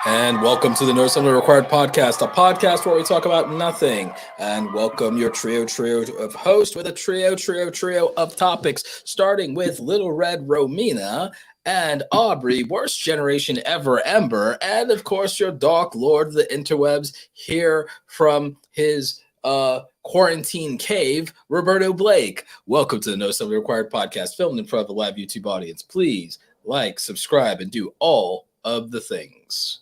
And welcome to the No Assembly Required podcast, a podcast where we talk about nothing. And welcome your trio of hosts with a trio of topics, starting with Little RedRomina and Audrey, worst generation ever, Ember, and of course your Dark Lord of the interwebs, here from his quarantine cave, Roberto Blake. Welcome to the No Assembly Required podcast, filmed in front of a live YouTube audience. Please like, subscribe, and do all of the things.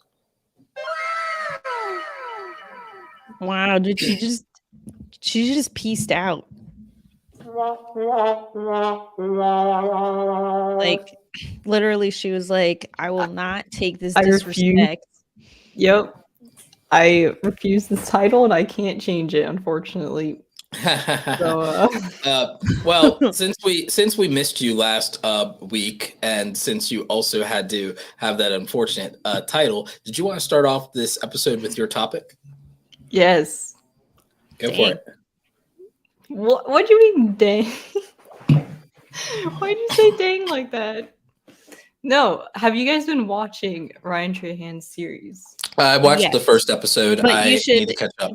Wow, did she just pieced out. Like literally she was like, I will not take this disrespect. Yep. I refuse this title and I can't change it, unfortunately. Well, since we missed you last week, and since you also had to have that unfortunate title, did you want to start off this episode with your topic? Yes. Go for it. What do you mean, dang? Why'd you say dang like that? No, have you guys been watching Ryan Trahan's series? I watched the first episode. But you should need to catch up.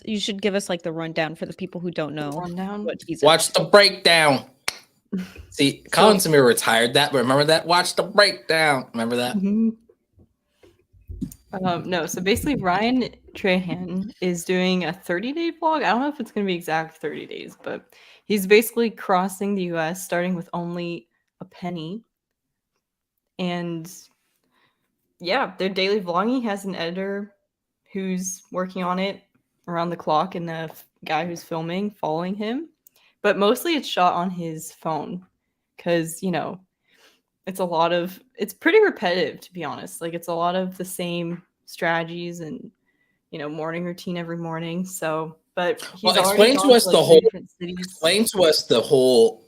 You should give us like the rundown for the people who don't know. What he's Watch the breakdown. See, Colin Samir retired that, but remember that? Watch the breakdown. Remember that? Mm-hmm. No, so basically Ryan Trahan is doing a 30-day vlog. I don't know if it's going to be exact 30 days, but he's basically crossing the US starting with only a penny. And yeah, they're daily vlogging. He has an editor who's working on it around the clock and the guy who's filming following him. But mostly it's shot on his phone because, you know, it's pretty repetitive, to be honest. Like, it's a lot of the same strategies and, you know, morning routine every morning. So, but he's explain to us the whole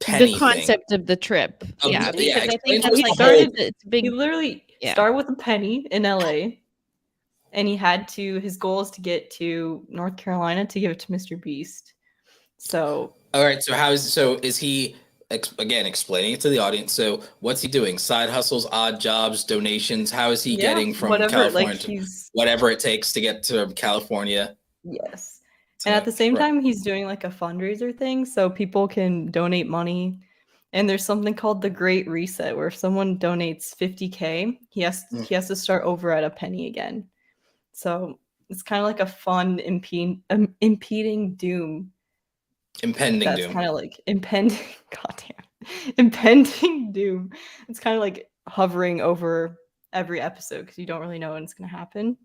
penny the concept thing of the trip. Because I think that's it's big. He literally started with a penny in LA, and his goal is to get to North Carolina to give it to Mr. Beast. So, all right. So is he? Again, explaining it to the audience. So what's he doing? Side hustles, odd jobs, donations? How is he getting from California to whatever it takes to get to California? Yes. And at the same time, he's doing like a fundraiser thing so people can donate money. And there's something called the Great Reset, where if someone donates $50K, he has to start over at a penny again. So it's kind of like a fun impending doom. Impending doom. Kind of like impending doom. It's kind of like hovering over every episode because you don't really know when it's going to happen.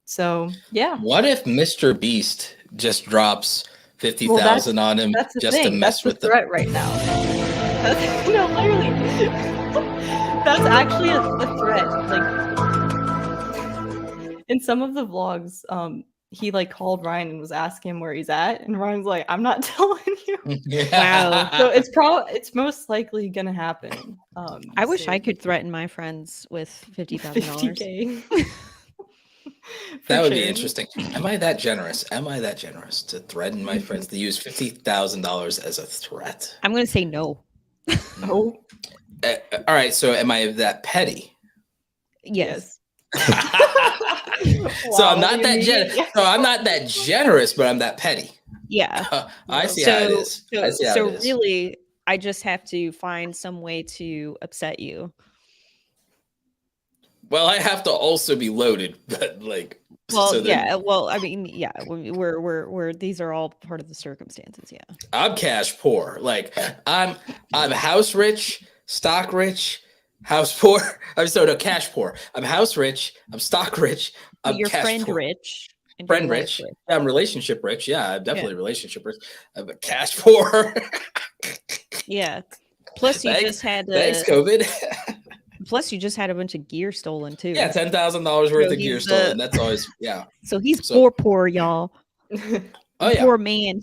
So yeah. What if Mr. Beast just drops 50,000 on him just to mess with the threat right now? No, literally. That's actually a threat. Like, in some of the vlogs, he like called Ryan and was asking him where he's at, and Ryan's like, "I'm not telling you." Wow. So it's most likely gonna happen. I wish I could threaten my friends with $50,000. That would be interesting. Am I that generous? To threaten my friends to use $50,000 as a threat? I'm gonna say no. No. All right. So am I that petty? Yes. So I'm not that generous. So I'm not that generous, but I'm that petty. Yeah. I see how it is. So really, I just have to find some way to upset you. Well, I have to also be loaded, but like. Well, so yeah. Well, I mean, yeah. We're these are all part of the circumstances. Yeah. I'm cash poor. Like I'm house rich, stock rich. House poor. Cash poor. I'm house rich. I'm stock rich. I'm your cash friend poor. Rich. Friend rich. Yeah, I'm relationship rich. Yeah, I'm definitely relationship rich. I'm cash poor. Yeah. Plus, just had thanks COVID. Plus, you just had a bunch of gear stolen too. Yeah, $10,000 worth of gear stolen. That's always So he's poor, y'all. Oh yeah, poor man.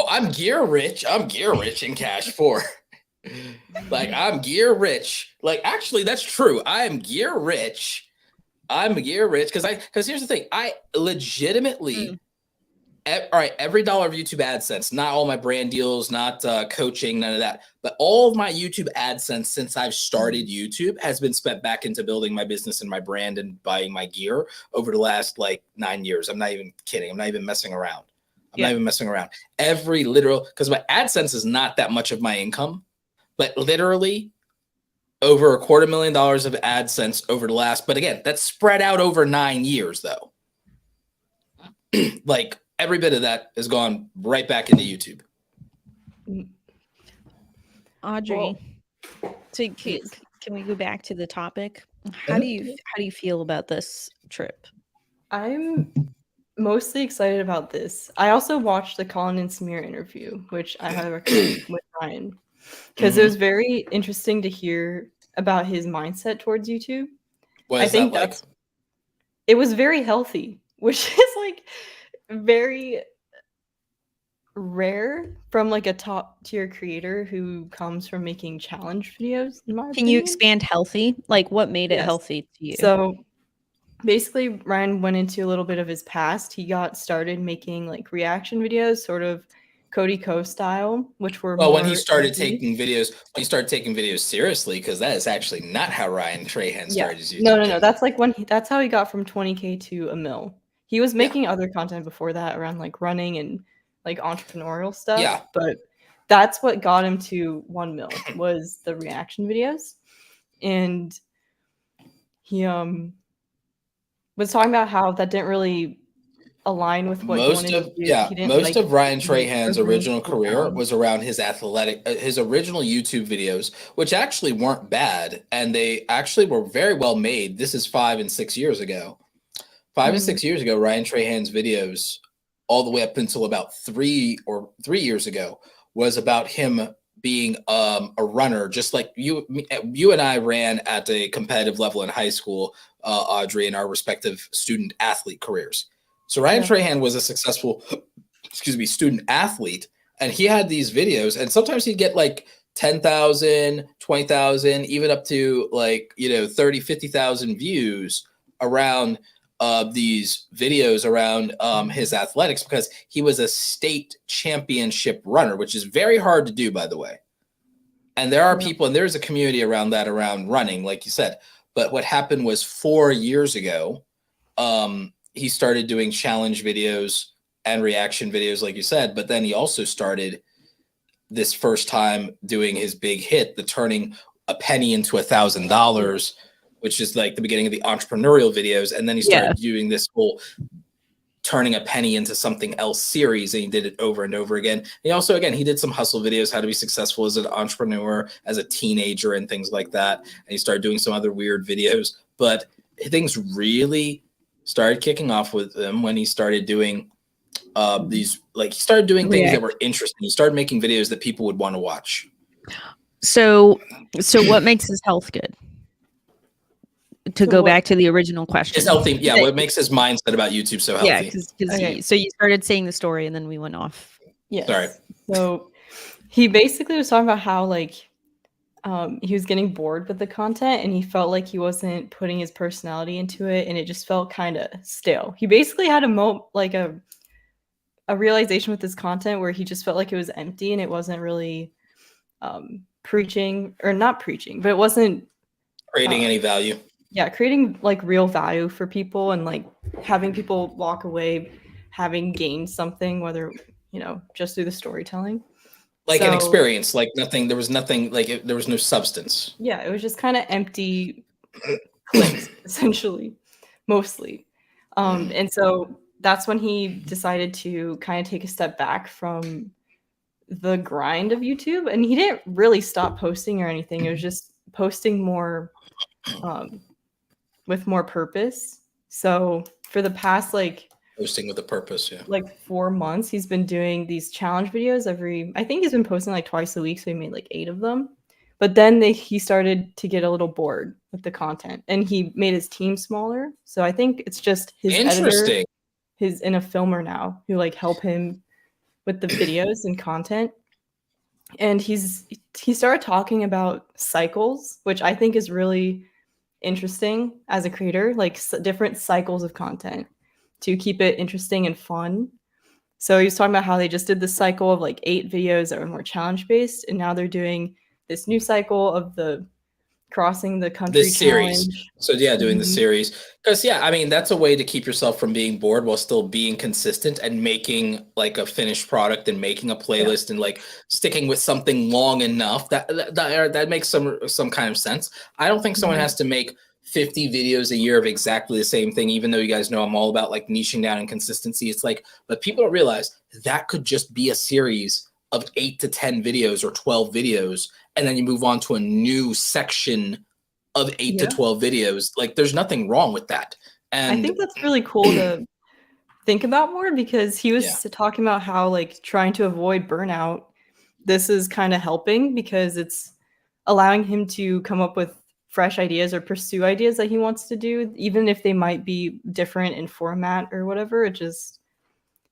I'm gear rich. I'm gear rich and cash poor. Like I'm gear rich. Like actually, that's true. I am gear rich. I'm gear rich because here's the thing. I legitimately all right, every dollar of YouTube AdSense, not all my brand deals, not coaching, none of that, but all of my YouTube AdSense since I've started YouTube has been spent back into building my business and my brand and buying my gear over the last like 9 years. I'm not even kidding. I'm not even messing around. Not even messing around. Every literal, because my AdSense is not that much of my income, but literally over $250,000 of AdSense over the last, but again, that's spread out over 9 years though. Like every bit of that has gone right back into YouTube. Audrey, so can we go back to the topic? How do you feel about this trip? I'm mostly excited about this. I also watched the Colin and Samir interview, which I highly recommend with Ryan, because it was very interesting to hear about his mindset towards YouTube. What is that like? It was very healthy, which is like very rare from like a top tier creator who comes from making challenge videos, in my opinion. Can you expand healthy? Like what made it healthy to you? So basically Ryan went into a little bit of his past. He got started making like reaction videos, sort of Cody Co style, which were when he started taking videos, seriously, because that is actually not how Ryan Trahan started his YouTube channel. No. That's like that's how he got from 20K to $1 million. He was making other content before that around like running and like entrepreneurial stuff. Yeah. But that's what got him to 1 million was the reaction videos. And he was talking about how that didn't really align with what he wanted to do. Most of Ryan Trahan's original career was around his his original YouTube videos, which actually weren't bad, and they actually were very well made. This is 5 and 6 years ago. 5 and 6 years ago, Ryan Trahan's videos, all the way up until about 3 years ago, was about him being a runner, just like you and I ran at a competitive level in high school, Audrey, in our respective student athlete careers. So Ryan Trahan was a successful, student athlete, and he had these videos, and sometimes he'd get like 10,000, 20,000, even up to like, 30, 50,000 views around these videos around his athletics, because he was a state championship runner, which is very hard to do, by the way. And there are people, and there's a community around that, around running, like you said. But what happened was 4 years ago, he started doing challenge videos and reaction videos, like you said. But then he also started this first time doing his big hit, the turning a penny into $1,000, which is like the beginning of the entrepreneurial videos. And then he started doing this whole turning a penny into something else series, and he did it over and over again. He also, again, he did some hustle videos, how to be successful as an entrepreneur, as a teenager, and things like that. And he started doing some other weird videos, but things really started kicking off with him when he started doing these, like, he started doing things that were interesting. He started making videos that people would want to watch. So what makes his health good? To go back to the original question. His healthy, what makes his mindset about YouTube so healthy? Yeah, so you started saying the story and then we went off. Yes. Sorry. So he basically was talking about how like he was getting bored with the content, and he felt like he wasn't putting his personality into it, and it just felt kind of stale. He basically had a realization with this content where he just felt like it was empty, and it wasn't really preaching, or not preaching, but it wasn't creating any value. Yeah, creating like real value for people, and like having people walk away having gained something, whether, just through the storytelling. Like an experience, like nothing, there was nothing, like there was no substance. Yeah, it was just kind of empty clicks, essentially, mostly. And so that's when he decided to kind of take a step back from the grind of YouTube. And he didn't really stop posting or anything. It was just posting more with more purpose. So for the past posting with a purpose, like 4 months, he's been doing these challenge videos I think he's been posting like twice a week, so he made like 8 of them. But then he started to get a little bored with the content, and he made his team smaller. So I think it's just his editor, and a filmer now who like help him with the videos and content. And he started talking about cycles, which I think is really interesting as a creator, like different cycles of content to keep it interesting and fun. So he was talking about how they just did this cycle of like 8 videos that were more challenge based, and now they're doing this new cycle of the crossing the country This series. challenge. So yeah, doing the Mhm. series. Because yeah, I mean that's a way to keep yourself from being bored while still being consistent and making like a finished product and making a playlist and like sticking with something long enough that makes some kind of sense. I don't think someone Mhm. has to make 50 videos a year of exactly the same thing, even though you guys know I'm all about like niching down and consistency. It's like, but people don't realize that could just be a series of 8 to 10 videos or 12 videos, and then you move on to a new section of 8 to Yeah. 12 videos. Like there's nothing wrong with that. I And think that's really cool to think about more, because he was yeah, talking about how like trying to avoid burnout, this is kind of helping because it's allowing him to come up with fresh ideas or pursue ideas that he wants to do, even if they might be different in format or whatever. It just,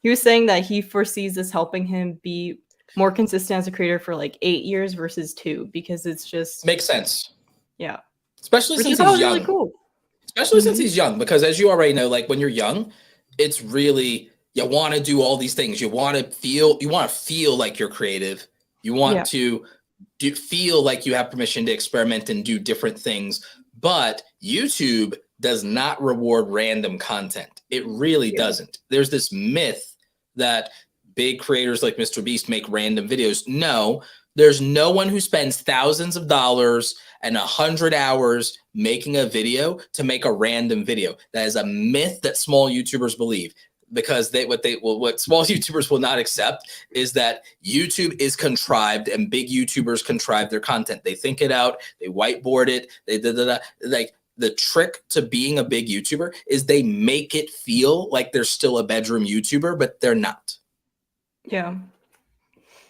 he was saying that he foresees this helping him be more consistent as a creator for like 8 years versus 2, because it's just, makes sense. yeah, Especially which I since thought he's was really young. cool. Especially since Mhm. he's young, because as you already know, like when you're young, it's really you want to do all these things. You want to feel like you're creative. You want Yeah. to feel like you have permission to experiment and do different things. But YouTube does not reward random content. It really Yeah. doesn't. There's this myth that big creators like Mr. Beast make random videos. No, there's no one who spends thousands of dollars and 100 hours making a video to make a random video. That is a myth that small YouTubers believe, because what small YouTubers will not accept is that YouTube is contrived and big YouTubers contrive their content. They think it out, they whiteboard it, like the trick to being a big YouTuber is they make it feel like they're still a bedroom YouTuber, but they're not. Yeah.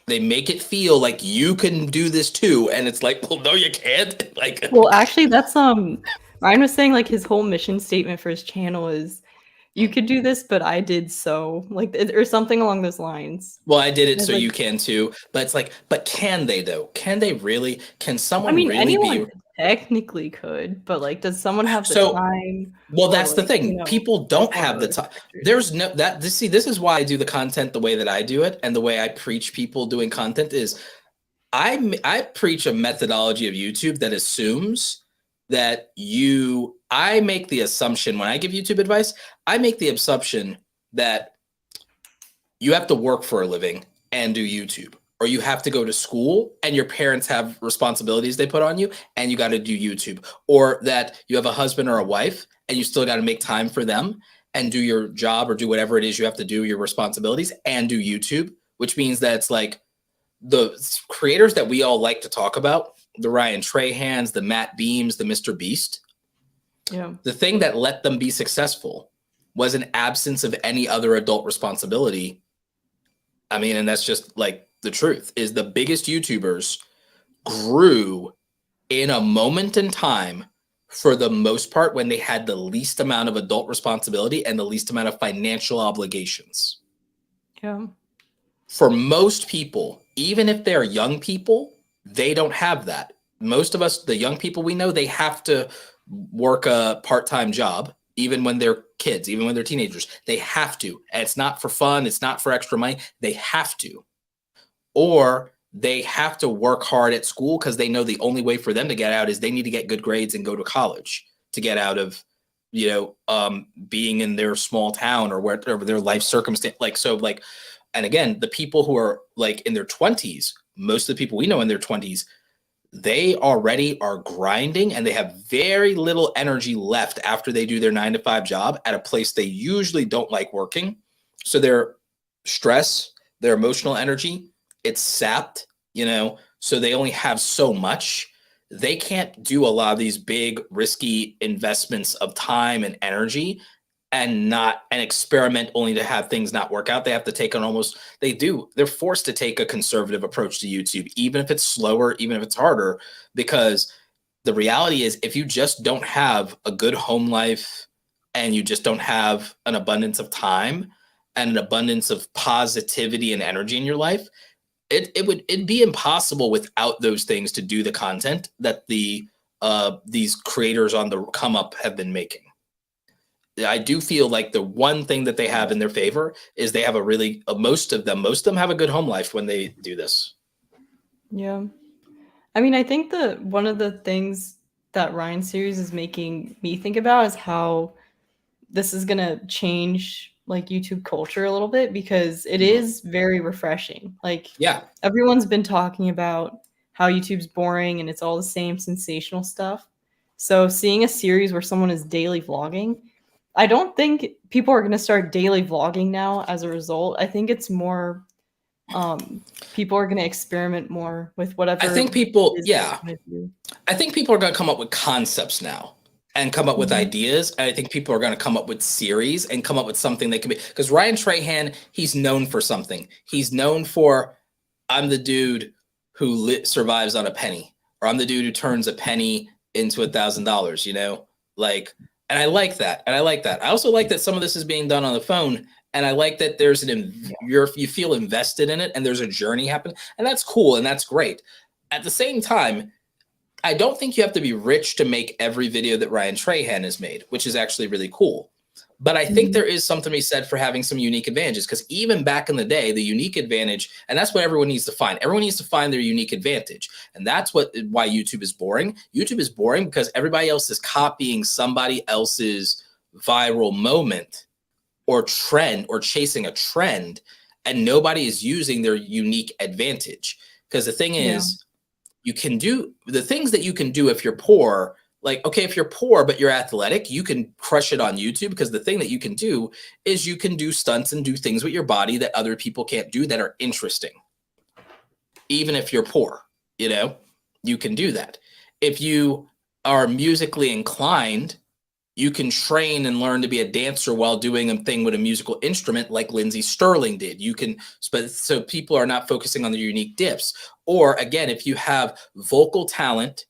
They make it feel like you can do this too, and it's like, well, no, you can't. Like, Well, actually, that's Ryan was saying like his whole mission statement for his channel is, "You could do this, but I did so," like or something along those lines. well, I did it, It's so like, you can too. But it's like, but can they though? Can they really? Can I someone mean, really be? anyone technically could, but like, does someone have the So, time well, or that's the like, thing. People don't what have the are time. factors? There's no that. See, this is why I do the content the way that I do it, and the way I preach people doing content is I preach a methodology of YouTube that assumes that I make the assumption when I give YouTube advice, I make the assumption that you have to work for a living and do YouTube, or you have to go to school and your parents have responsibilities they put on you and you got to do YouTube, or that you have a husband or a wife and you still got to make time for them and do your job or do whatever it is you have to do, your responsibilities, and do YouTube, which means that it's like the creators that we all like to talk about, the Ryan Trahans, the Matt Beams, the Mr. Beast, Yeah. the thing that let them be successful was an absence of any other adult responsibility. I mean, and that's just like the truth, is the biggest YouTubers grew in a moment in time for the most part when they had the least amount of adult responsibility and the least amount of financial obligations. Yeah. For most people, even if they're young people, they don't have that. Most of us, the young people we know, they have to work a part-time job, even when they're kids, even when they're teenagers. They have to. And it's not for fun. It's not for extra money. They have to. Or they have to work hard at school because they know the only way for them to get out is they need to get good grades and go to college to get out of, being in their small town or wherever their life circumstance. And again, the people who are like in their 20s, most of the people we know in their 20s, they already are grinding and they have very little energy left after they do their 9-to-5 job at a place they usually don't like working. So their stress, their emotional energy, it's sapped, so they only have so much. They can't do a lot of these big risky investments of time and energy and experiment only to have things not work out. They have to take they're forced to take a conservative approach to YouTube, even if it's slower, even if it's harder, because the reality is if you just don't have a good home life and you just don't have an abundance of time and an abundance of positivity and energy in your life, it'd be impossible without those things to do the content that these creators on the come up have been making. I do feel like the one thing that they have in their favor is they have a really most of them have a good home life when they do this. Yeah. I mean, I think one of the things that Ryan's series is making me think about is how this is going to change like YouTube culture a little bit, because it is very refreshing. Like, yeah, everyone's been talking about how YouTube's boring and it's all the same sensational stuff. So seeing a series where someone is daily vlogging, I don't think people are going to start daily vlogging now as a result. I think it's more people are going to experiment more with whatever. I think people, yeah. I think people are going to come up with concepts now and come up with ideas. And I think people are going to come up with series and come up with something that can be, because Ryan Trahan, he's known for something. He's known for, I'm the dude who survives on a penny, or I'm the dude who turns a penny into $1,000, you know, like, and I like that. And I like that. I also like that some of this is being done on the phone. And I like that there's you feel invested in it and there's a journey happening, and that's cool. And that's great. At the same time, I don't think you have to be rich to make every video that Ryan Trahan has made, which is actually really cool. But I think there is something to be said for having some unique advantages, because even back in the day, the unique advantage, and that's what everyone needs to find. Everyone needs to find their unique advantage. And that's why YouTube is boring. YouTube is boring because everybody else is copying somebody else's viral moment or trend, or chasing a trend, and nobody is using their unique advantage. Because the thing is, you can do the things that you can do if you're poor. Like, okay, if you're poor but you're athletic, you can crush it on YouTube, because the thing that you can do is you can do stunts and do things with your body that other people can't do that are interesting. Even if you're poor, you know, you can do that. If you are musically inclined, you can train and learn to be a dancer while doing a thing with a musical instrument like Lindsey Sterling did. You can, so people are not focusing on their unique dips. Or again, if you have vocal talent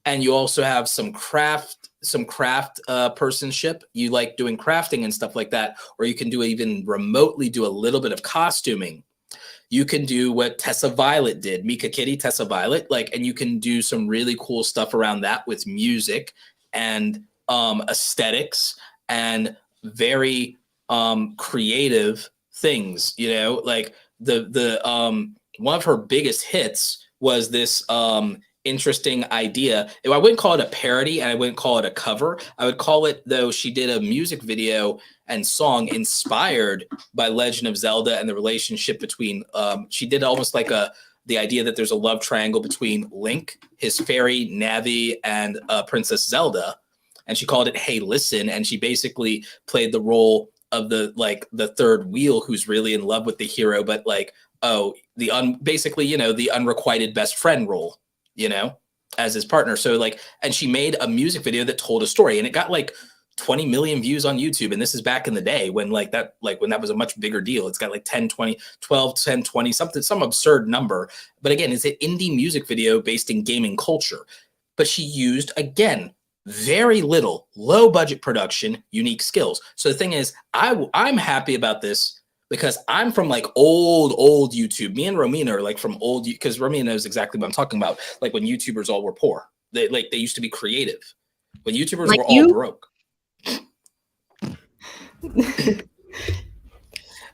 and you also have some craft personship, you like doing crafting and stuff like that, or you can even remotely do a little bit of costuming. You can do what Tessa Violet did, Mika Kitty, Tessa Violet, and you can do some really cool stuff around that with music and aesthetics and very creative things, you know, like the one of her biggest hits was this interesting idea. I wouldn't call it a parody and I wouldn't call it a cover. I would call it, though, she did a music video and song inspired by Legend of Zelda and the relationship between she did almost like the idea that there's a love triangle between Link, his fairy Navi, and Princess Zelda. And she called it Hey Listen, and she basically played the role of the third wheel who's really in love with the hero, but basically, you know, the unrequited best friend role, you know, as his partner. So and she made a music video that told a story, and it got 20 million views on YouTube. And this is back in the day when when that was a much bigger deal. It's got 10, 20, 12, 10, 20, something, some absurd number. But again, it's an indie music video based in gaming culture. But she used, again, very little, low budget production, unique skills. So the thing is, I'm happy about this because I'm from old YouTube. Me and Romina are from old, because Romina knows exactly what I'm talking about. When YouTubers all were poor, they used to be creative. When YouTubers were all broke.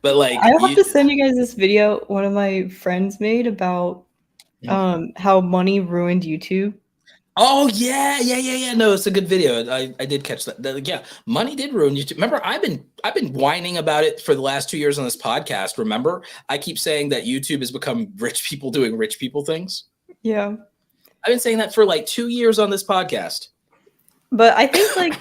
But I have to send you guys this video one of my friends made about how money ruined YouTube. Oh yeah. No, it's a good video. I did catch that. Yeah, money did ruin YouTube. Remember, I've been whining about it for the last 2 years on this podcast. Remember, I keep saying that YouTube has become rich people doing rich people things. Yeah, I've been saying that for 2 years on this podcast. But I think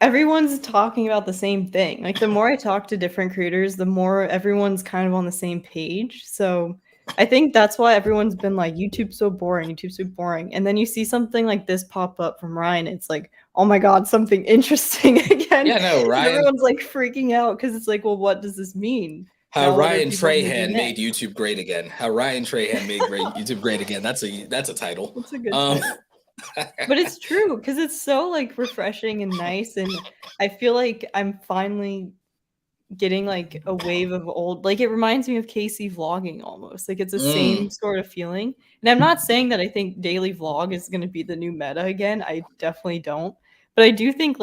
everyone's talking about the same thing. The more I talk to different creators, the more everyone's kind of on the same page. So I think that's why everyone's been YouTube's so boring, YouTube's so boring. And then you see something like this pop up from Ryan. It's oh my God, something interesting again. Yeah, no, Ryan. Everyone's freaking out because it's well, what does this mean? How Ryan Trahan made YouTube great again. How Ryan Trahan made YouTube great again. That's a title. That's a good title. But it's true because it's so refreshing and nice, and I feel I'm finally getting a wave of old, it reminds me of Casey vlogging almost. It's the same sort of feeling. And I'm not saying that I think daily vlog is going to be the new meta again. I definitely don't. But I do think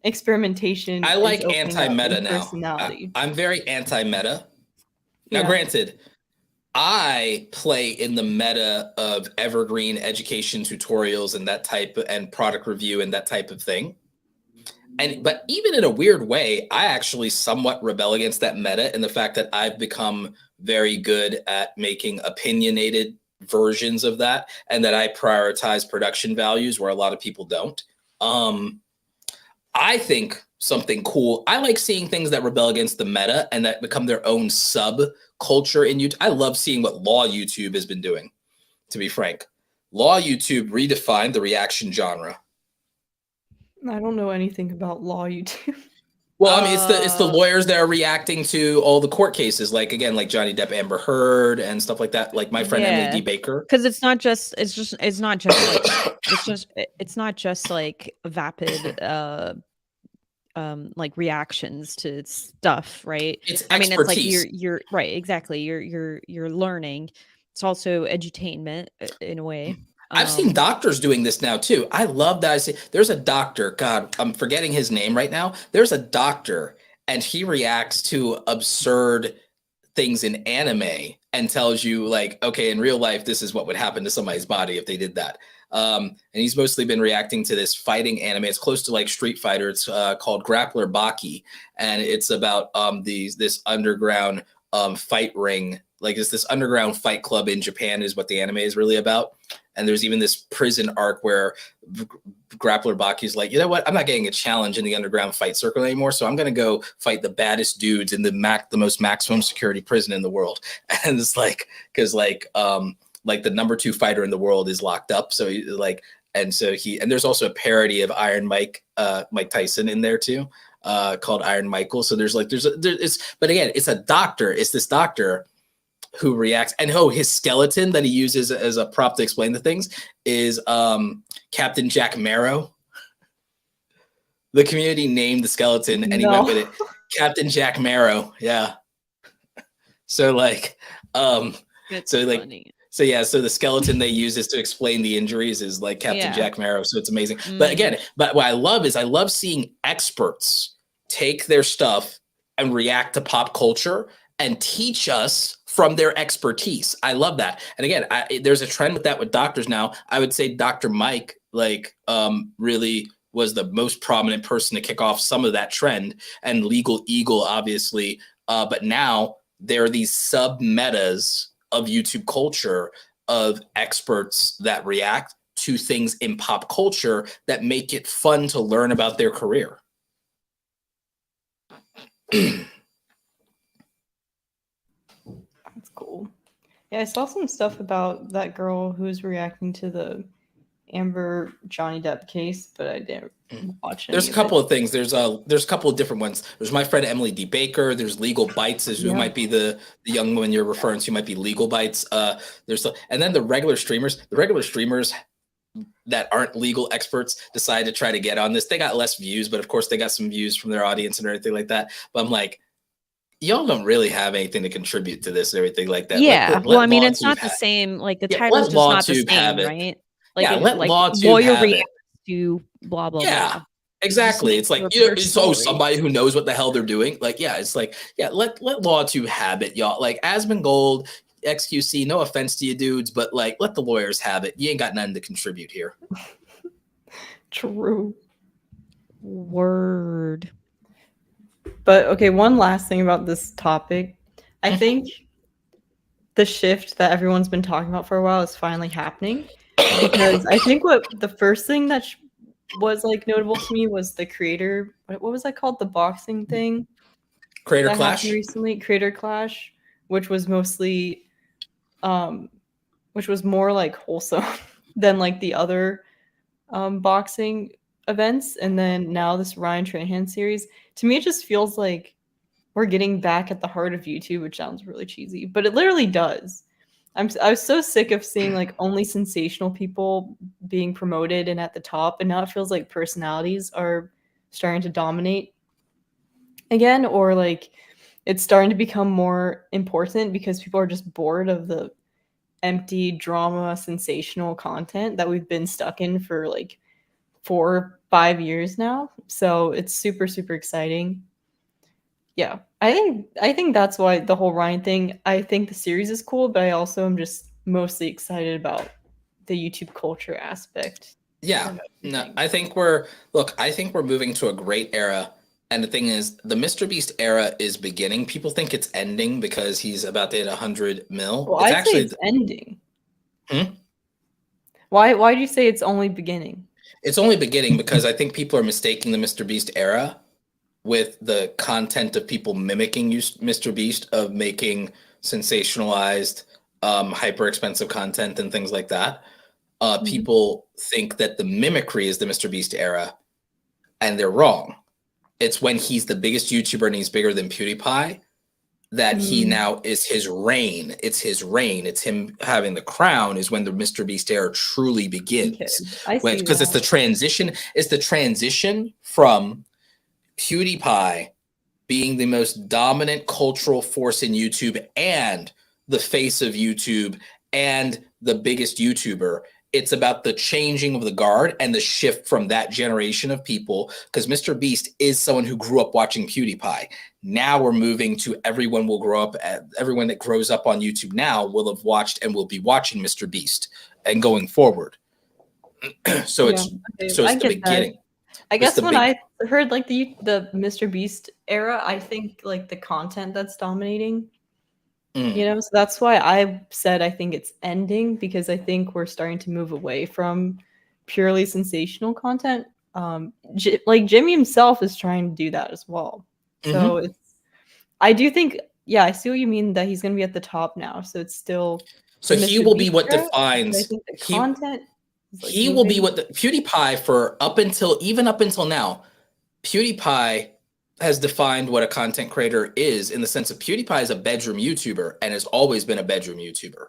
experimentation. I is like opening up anti-meta with now. personality. I'm very anti-meta. Now, Yeah. granted, I play in the meta of evergreen education tutorials and that type and product review and that type of thing. But even in a weird way, I actually somewhat rebel against that meta in the fact that I've become very good at making opinionated versions of that, and that I prioritize production values where a lot of people don't. I think something cool. I like seeing things that rebel against the meta and that become their own sub culture in YouTube. I love seeing what Law YouTube has been doing, to be frank. Law YouTube redefined the reaction genre. I don't know anything about Law YouTube. Well, I mean, it's the lawyers that are reacting to all the court cases, like again, like Johnny Depp, Amber Heard, and stuff like that. Like my friend Emily D. Baker, because it's not just like vapid like reactions to stuff, right? It's I mean, it's like expertise. you're right, exactly. You're learning. It's also edutainment in a way. I've seen doctors doing this now too. I love that. I see there's a doctor. God, I'm forgetting his name right now. There's a doctor, and he reacts to absurd things in anime and tells you, like, okay, in real life, this is what would happen to somebody's body if they did that. And he's mostly been reacting to this fighting anime. It's close to like Street Fighter. It's called Grappler Baki, and it's about this underground fight ring. Like it's this underground fight club in Japan is what the anime is really about. And there's even this prison arc where Grappler Baki's like, you know what? I'm not getting a challenge in the underground fight circle anymore, so I'm going to go fight the baddest dudes in the most maximum security prison in the world. And it's like, because like the number 2 fighter in the world is locked up. So and there's also a parody of Iron Mike Tyson in there too, called Iron Michael. So but again, it's a doctor. It's this doctor who reacts, and his skeleton that he uses as a prop to explain the things is Captain Jack Marrow. The community named the skeleton, and he went with it, Captain Jack Marrow. Yeah. So like, It's funny. So the skeleton they use is to explain the injuries is like Captain Jack Marrow. So it's amazing. But again, what I love seeing experts take their stuff and react to pop culture and teach us from their expertise. I love that. And again, there's a trend with that with doctors now. I would say Dr. Mike really was the most prominent person to kick off some of that trend, and Legal Eagle, obviously. But now there are these sub metas of YouTube culture of experts that react to things in pop culture that make it fun to learn about their career. That's cool. Yeah, I saw some stuff about that girl who was reacting to the Amber Johnny Depp case, but I didn't watch it. There's a couple of things. There's a couple of different ones. There's my friend Emily D. Baker. There's Legal Bites, who might be the young woman you're referring to, might be Legal Bites. And then the regular streamers that aren't legal experts decide to try to get on this. They got less views, but of course they got some views from their audience and everything like that. But I'm like, y'all don't really have anything to contribute to this and everything like that. Yeah. Well, I mean, it's not the same. Like the title's just not the same, right? Like, let LawTube have it. To blah blah blah. Exactly. It's like, somebody who knows what the hell they're doing. Like, it's like, let LawTube have it, y'all. Like Asmongold, XQC, no offense to you dudes, but like let the lawyers have it. You ain't got nothing to contribute here. True. Word. But okay, one last thing about this topic. I think the shift that everyone's been talking about for a while is finally happening. Because I think what the first thing that was like notable to me was the creator. What was that called? The boxing thing. Creator Clash recently. Creator Clash, which was mostly, which was more like wholesome than like the other boxing events. And then now this Ryan Trahan series. To me, it just feels like we're getting back at the heart of YouTube, which sounds really cheesy, but it literally does. I was so sick of seeing like only sensational people being promoted and at the top, and now it feels like personalities are starting to dominate again, or like it's starting to become more important because people are just bored of the empty drama sensational content that we've been stuck in for like 4 or 5 years now. So it's super, super exciting. Yeah, I think that's why the whole Ryan thing, I think the series is cool, but I also am just mostly excited about the YouTube culture aspect. Yeah. No, I think we're moving to a great era. And the thing is, the Mr. Beast era is beginning. People think it's ending because he's about to hit 100 mil. Well, It's I'd say actually it's ending. Hmm? Why do you say it's only beginning? It's only beginning because I think people are mistaking the Mr. Beast era with the content of people mimicking Mr. Beast, of making sensationalized, hyper expensive content and things like that. People think that the mimicry is the Mr. Beast era, and they're wrong. It's when he's the biggest YouTuber and he's bigger than PewDiePie that he now is his reign. It's his reign. It's him having the crown is when the Mr. Beast era truly begins. Okay. Because it's the transition. It's the transition from PewDiePie being the most dominant cultural force in YouTube and the face of YouTube and the biggest YouTuber. It's about the changing of the guard and the shift from that generation of people, because Mr. Beast is someone who grew up watching PewDiePie. Now we're moving to everyone that grows up on YouTube now will have watched and will be watching Mr. Beast and going forward. So it's the beginning. I guess when I heard like the Mr. Beast era, I think like the content that's dominating. So that's why I said I think it's ending, because I think we're starting to move away from purely sensational content. Like Jimmy himself is trying to do that as well. So I do think, I see what you mean, that he's going to be at the top now. So it's still. So he will be what defines. I think the content. He will be what the PewDiePie even up until now, PewDiePie has defined what a content creator is, in the sense of PewDiePie is a bedroom YouTuber and has always been a bedroom YouTuber.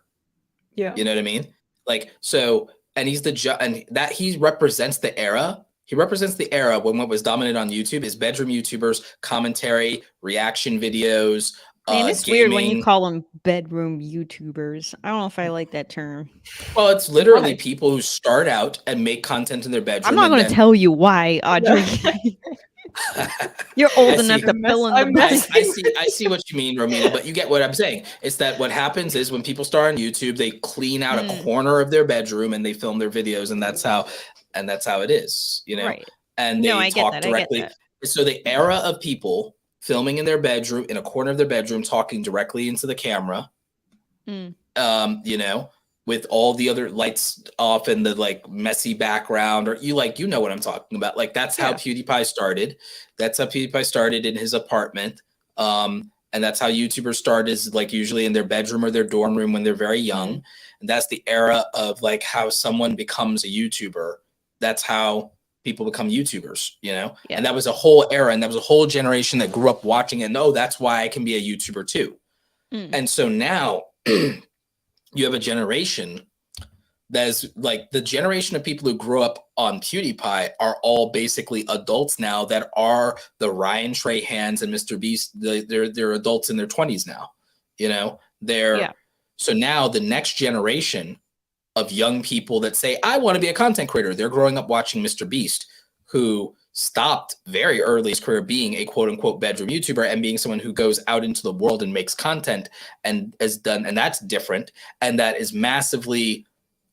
Yeah. You know what I mean? Like, so, and he's he represents the era. He represents the era when what was dominant on YouTube is bedroom YouTubers, commentary, reaction videos. Man, it's weird when you call them bedroom YouTubers. I don't know if I like that term. Well, it's literally people who start out and make content in their bedroom. I'm not going to tell you why, Audrey. You're old enough to fill in the blanks. I see what you mean, Romina, but you get what I'm saying. It's that what happens is when people start on YouTube, they clean out a corner of their bedroom and they film their videos, and that's how it is, Right. And they talk directly. So the era of people filming in their bedroom, in a corner of their bedroom, talking directly into the camera, with all the other lights off and the like messy background, or you know what I'm talking about. Like that's how PewDiePie started. That's how PewDiePie started, in his apartment. And that's how YouTubers start, is like usually in their bedroom or their dorm room when they're very young. And that's the era of like how someone becomes a YouTuber. That's how people become YouTubers, And that was a whole era, and that was a whole generation that grew up watching it. No, that's why I can be a YouTuber too. And so now you have a generation that's like the generation of people who grew up on PewDiePie are all basically adults now, that are the Ryan Trahans and Mr. Beast. They're adults in their 20s now, So now the next generation of young people that say, I want to be a content creator, they're growing up watching Mr. Beast, who stopped very early in his career being a quote unquote bedroom YouTuber and being someone who goes out into the world and makes content and that's different. And that is massively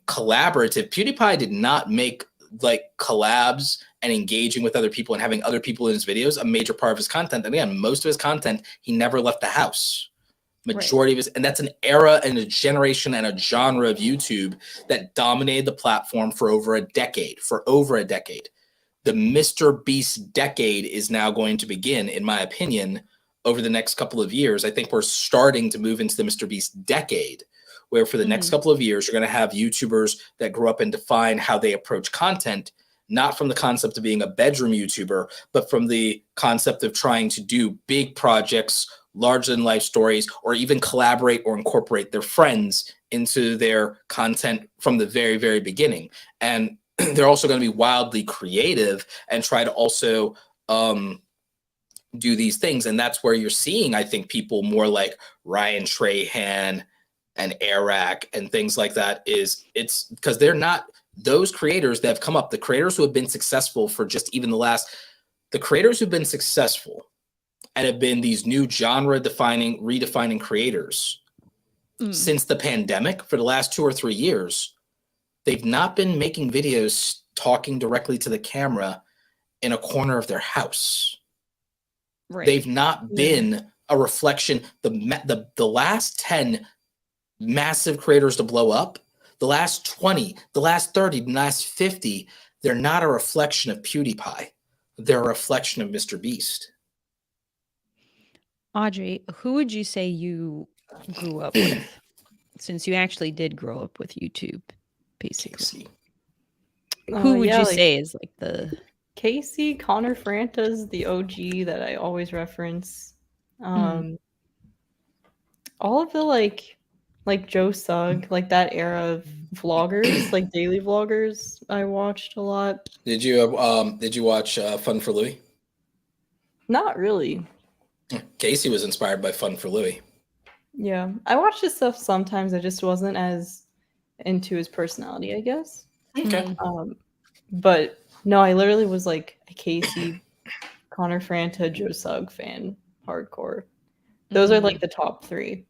collaborative. PewDiePie did not make like collabs and engaging with other people and having other people in his videos a major part of his content. And again, most of his content, he never left the house. Majority of his, and that's an era and a generation and a genre of YouTube that dominated the platform for over a decade. The Mr. Beast decade is now going to begin, in my opinion, over the next couple of years. I think we're starting to move into the Mr. Beast decade, where for the next couple of years, you're going to have YouTubers that grew up and define how they approach content, not from the concept of being a bedroom YouTuber, but from the concept of trying to do big projects, larger than life stories, or even collaborate or incorporate their friends into their content from the very, very beginning. And they're also going to be wildly creative and try to also do these things. And that's where you're seeing, I think, people more like Ryan Trahan and Eric and things like that, it's because they're not those creators that have come up, the creators who have been successful for just even the creators who've been successful and have been these new redefining creators since the pandemic for the last 2 or 3 years, they've not been making videos talking directly to the camera in a corner of their house. Right. They've not been a reflection. The last 10 massive creators to blow up, the last 20, the last 30, the last 50, they're not a reflection of PewDiePie. They're a reflection of Mr. Beast. Audrey, who would you say you grew up with? Since you actually did grow up with YouTube, basically. Casey. Who would you say is like the... Casey, Connor Franta's the OG that I always reference. All of the like Joe Sugg, like that era of vloggers, like daily vloggers, I watched a lot. Did you watch Fun for Louie? Not really. Casey was inspired by Fun for Louie. Yeah, I watched his stuff sometimes. I just wasn't as into his personality, I guess. Okay. But no, I literally was like a Casey, Connor Franta, Joe Sugg fan, hardcore. Those are like the top 3.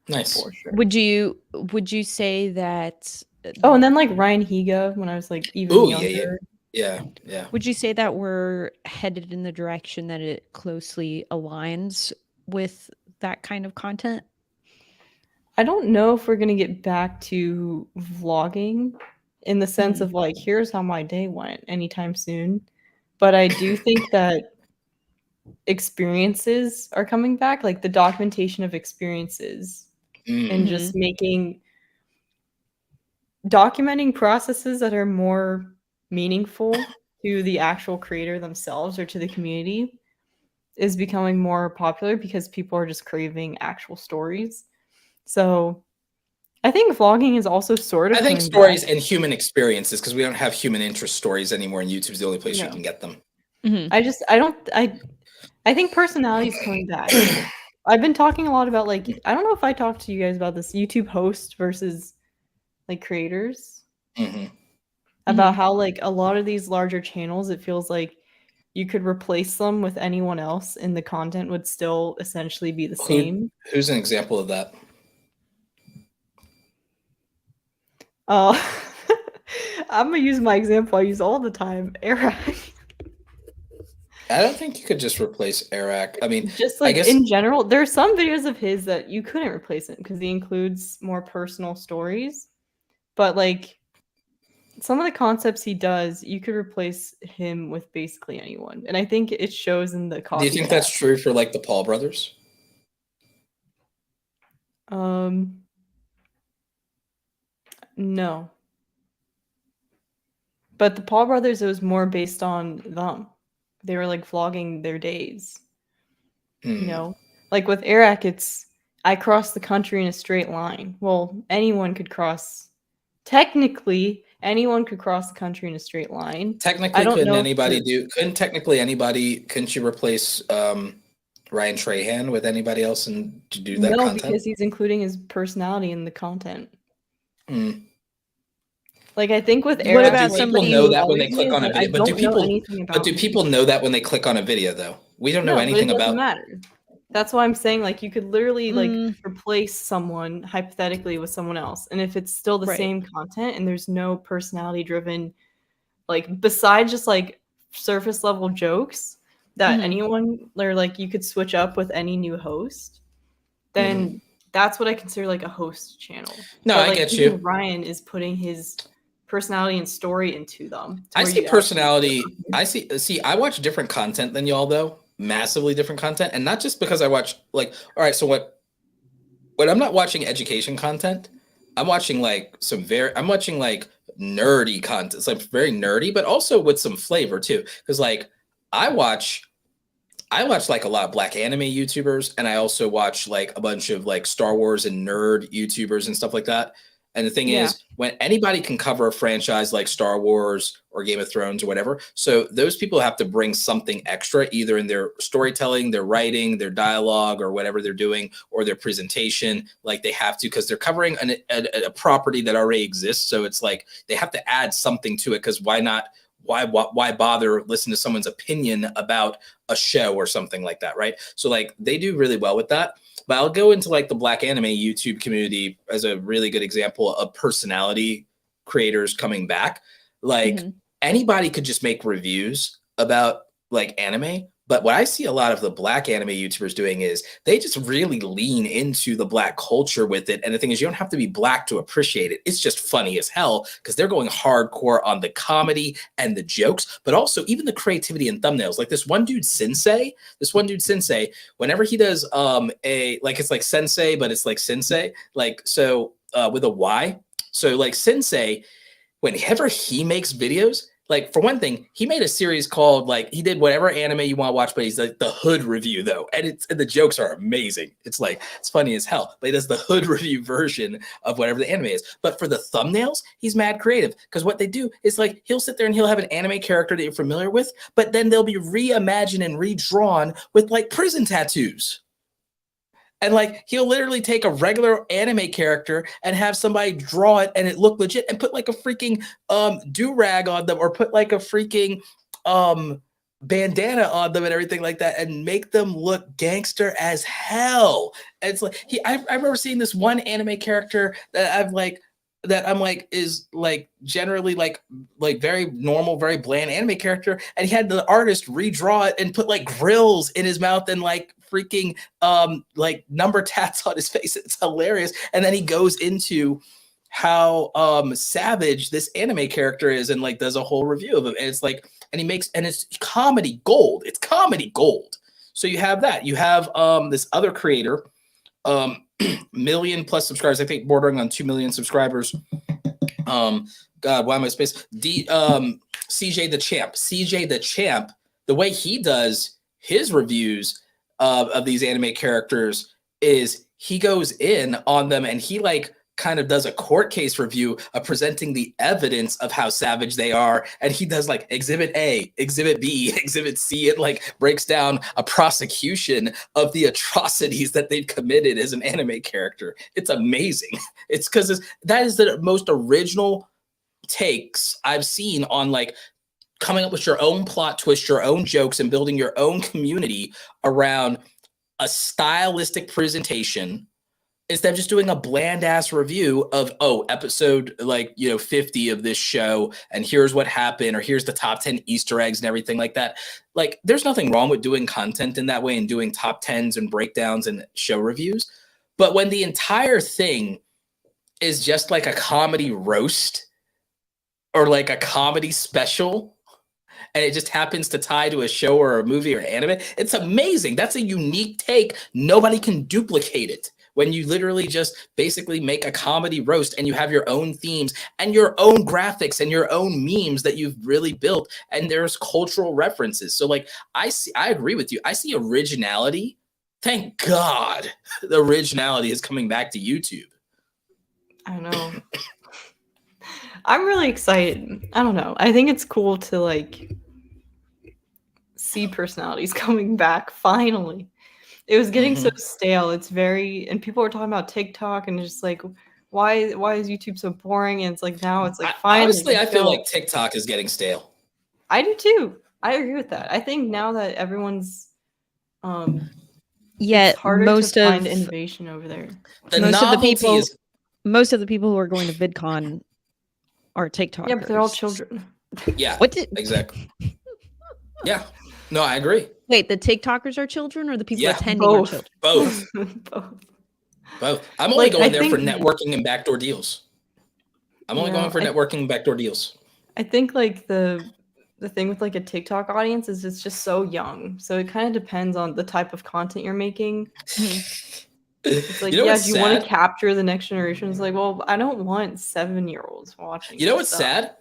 Nice. For sure. Would you say that? Oh, and then like Ryan Higa when I was like even younger. Yeah. Would you say that we're headed in the direction that it closely aligns with that kind of content? I don't know if we're gonna get back to vlogging in the sense of like, here's how my day went anytime soon. But I do think that experiences are coming back, like the documentation of experiences and just documenting processes that are more meaningful to the actual creator themselves or to the community is becoming more popular because people are just craving actual stories. So I think vlogging is also sort of. I think stories and human experiences, because we don't have human interest stories anymore, and YouTube's the only place you can get them. I think personality is coming back. I've been talking a lot about like, I don't know if I talked to you guys about this, YouTube host versus like creators. About how like a lot of these larger channels, it feels like you could replace them with anyone else and the content would still essentially be the same. Who's an example of that? I'm gonna use my example I use all the time, Eric. I don't think you could just replace Eric. I mean, just like in general, there are some videos of his that you couldn't replace him because he includes more personal stories. But like some of the concepts he does, you could replace him with basically anyone. And I think it shows in the copy. Do you think that's true for like the Paul brothers? No. But the Paul brothers, it was more based on them. They were like vlogging their days. You know? Like with Eric, it's I crossed the country in a straight line. Well, technically anyone could cross the country in a straight line. Technically, couldn't you replace Ryan Trahan with anybody else and to do that content? No, because he's including his personality in the content. Like I think with Eric, what about somebody know that when they click on a video? But do people know that when they click on a video though? We don't know anything about. It doesn't matter. That's why I'm saying like you could literally like replace someone hypothetically with someone else, and if it's still the same content and there's no personality driven, like besides just like surface level jokes that anyone or like you could switch up with any new host, then that's what I consider like a host channel. No, but, I like, get you. Ryan is putting his personality and story into them. I see personality. I watch different content than y'all though. Massively different content, and not just because I watch like, all right, so when I'm not watching education content, I'm watching like nerdy content. It's like very nerdy, but also with some flavor too. Because like I watch like a lot of black anime YouTubers, and I also watch like a bunch of like Star Wars and nerd YouTubers and stuff like that. And the thing is, when anybody can cover a franchise like Star Wars or Game of Thrones or whatever, so those people have to bring something extra, either in their storytelling, their writing, their dialogue, or whatever they're doing, or their presentation. Like they have to, because they're covering a property that already exists. So it's like they have to add something to it, because why not? Why bother listening to someone's opinion about a show or something like that, right? So like they do really well with that. But I'll go into like the Black anime YouTube community as a really good example of personality creators coming back. Like anybody could just make reviews about like anime. But what I see a lot of the Black anime YouTubers doing is they just really lean into the Black culture with it. And the thing is, you don't have to be Black to appreciate it. It's just funny as hell, because they're going hardcore on the comedy and the jokes, but also even the creativity and thumbnails. Like this one dude, Sensei, whenever he does it's like Sensei, but it's like Sensei, like, so with a Y. So like Sensei, whenever he makes videos, like for one thing, he made a series called, like, he did whatever anime you want to watch, but he's like the hood review though. And the jokes are amazing. It's like, it's funny as hell, but he does the hood review version of whatever the anime is. But for the thumbnails, he's mad creative, because what they do is like, he'll sit there and he'll have an anime character that you're familiar with, but then they'll be reimagined and redrawn with like prison tattoos. And like, he'll literally take a regular anime character and have somebody draw it and it look legit, and put like a freaking do-rag on them, or put like a freaking bandana on them and everything like that, and make them look gangster as hell. And it's like, I remember seeing this one anime character that I'm like, is like generally like very normal, very bland anime character, and he had the artist redraw it and put like grills in his mouth and like freaking like number tats on his face. It's hilarious. And then he goes into how savage this anime character is, and like does a whole review of him. And it's like, and it's comedy gold. It's comedy gold. So you have that. You have this other creator, million plus subscribers, I think bordering on 2 million subscribers. God, why am I space? CJ the Champ, the way he does his reviews of these anime characters is he goes in on them, and he like kind of does a court case review of presenting the evidence of how savage they are. And he does like exhibit A, exhibit B, exhibit C. It like breaks down a prosecution of the atrocities that they've committed as an anime character. It's amazing. It's because that is the most original takes I've seen on like coming up with your own plot twist, your own jokes, and building your own community around a stylistic presentation, instead of just doing a bland ass review of, episode 50 of this show, and here's what happened, or here's the top 10 Easter eggs and everything like that. Like, there's nothing wrong with doing content in that way and doing top 10s and breakdowns and show reviews. But when the entire thing is just like a comedy roast or like a comedy special, and it just happens to tie to a show or a movie or anime, it's amazing. That's a unique take. Nobody can duplicate it. When you literally just basically make a comedy roast, and you have your own themes and your own graphics and your own memes that you've really built, and there's cultural references. So like, I agree with you. I see originality. Thank God the originality is coming back to YouTube. I know. I'm really excited. I don't know. I think it's cool to like see personalities coming back finally. It was getting so stale. It's and people are talking about TikTok, and just like, why is YouTube so boring? And it's like, now it's like, finally. Honestly, I feel like TikTok is getting stale. I do too. I agree with that. I think now that everyone's it's harder to find innovation over there. Most of the people who are going to VidCon are TikTokers. Yeah, but they're all children. Yeah, exactly. Yeah, no, I agree. Wait, the TikTokers are children, or the people attending are children? Both. Both. I'm only going there for networking and backdoor deals. Networking and backdoor deals. I think like the thing with like a TikTok audience is it's just so young. So it kind of depends on the type of content you're making. It's like, if you want to capture the next generation, it's like, well, I don't want 7-year-olds watching. You know what's sad?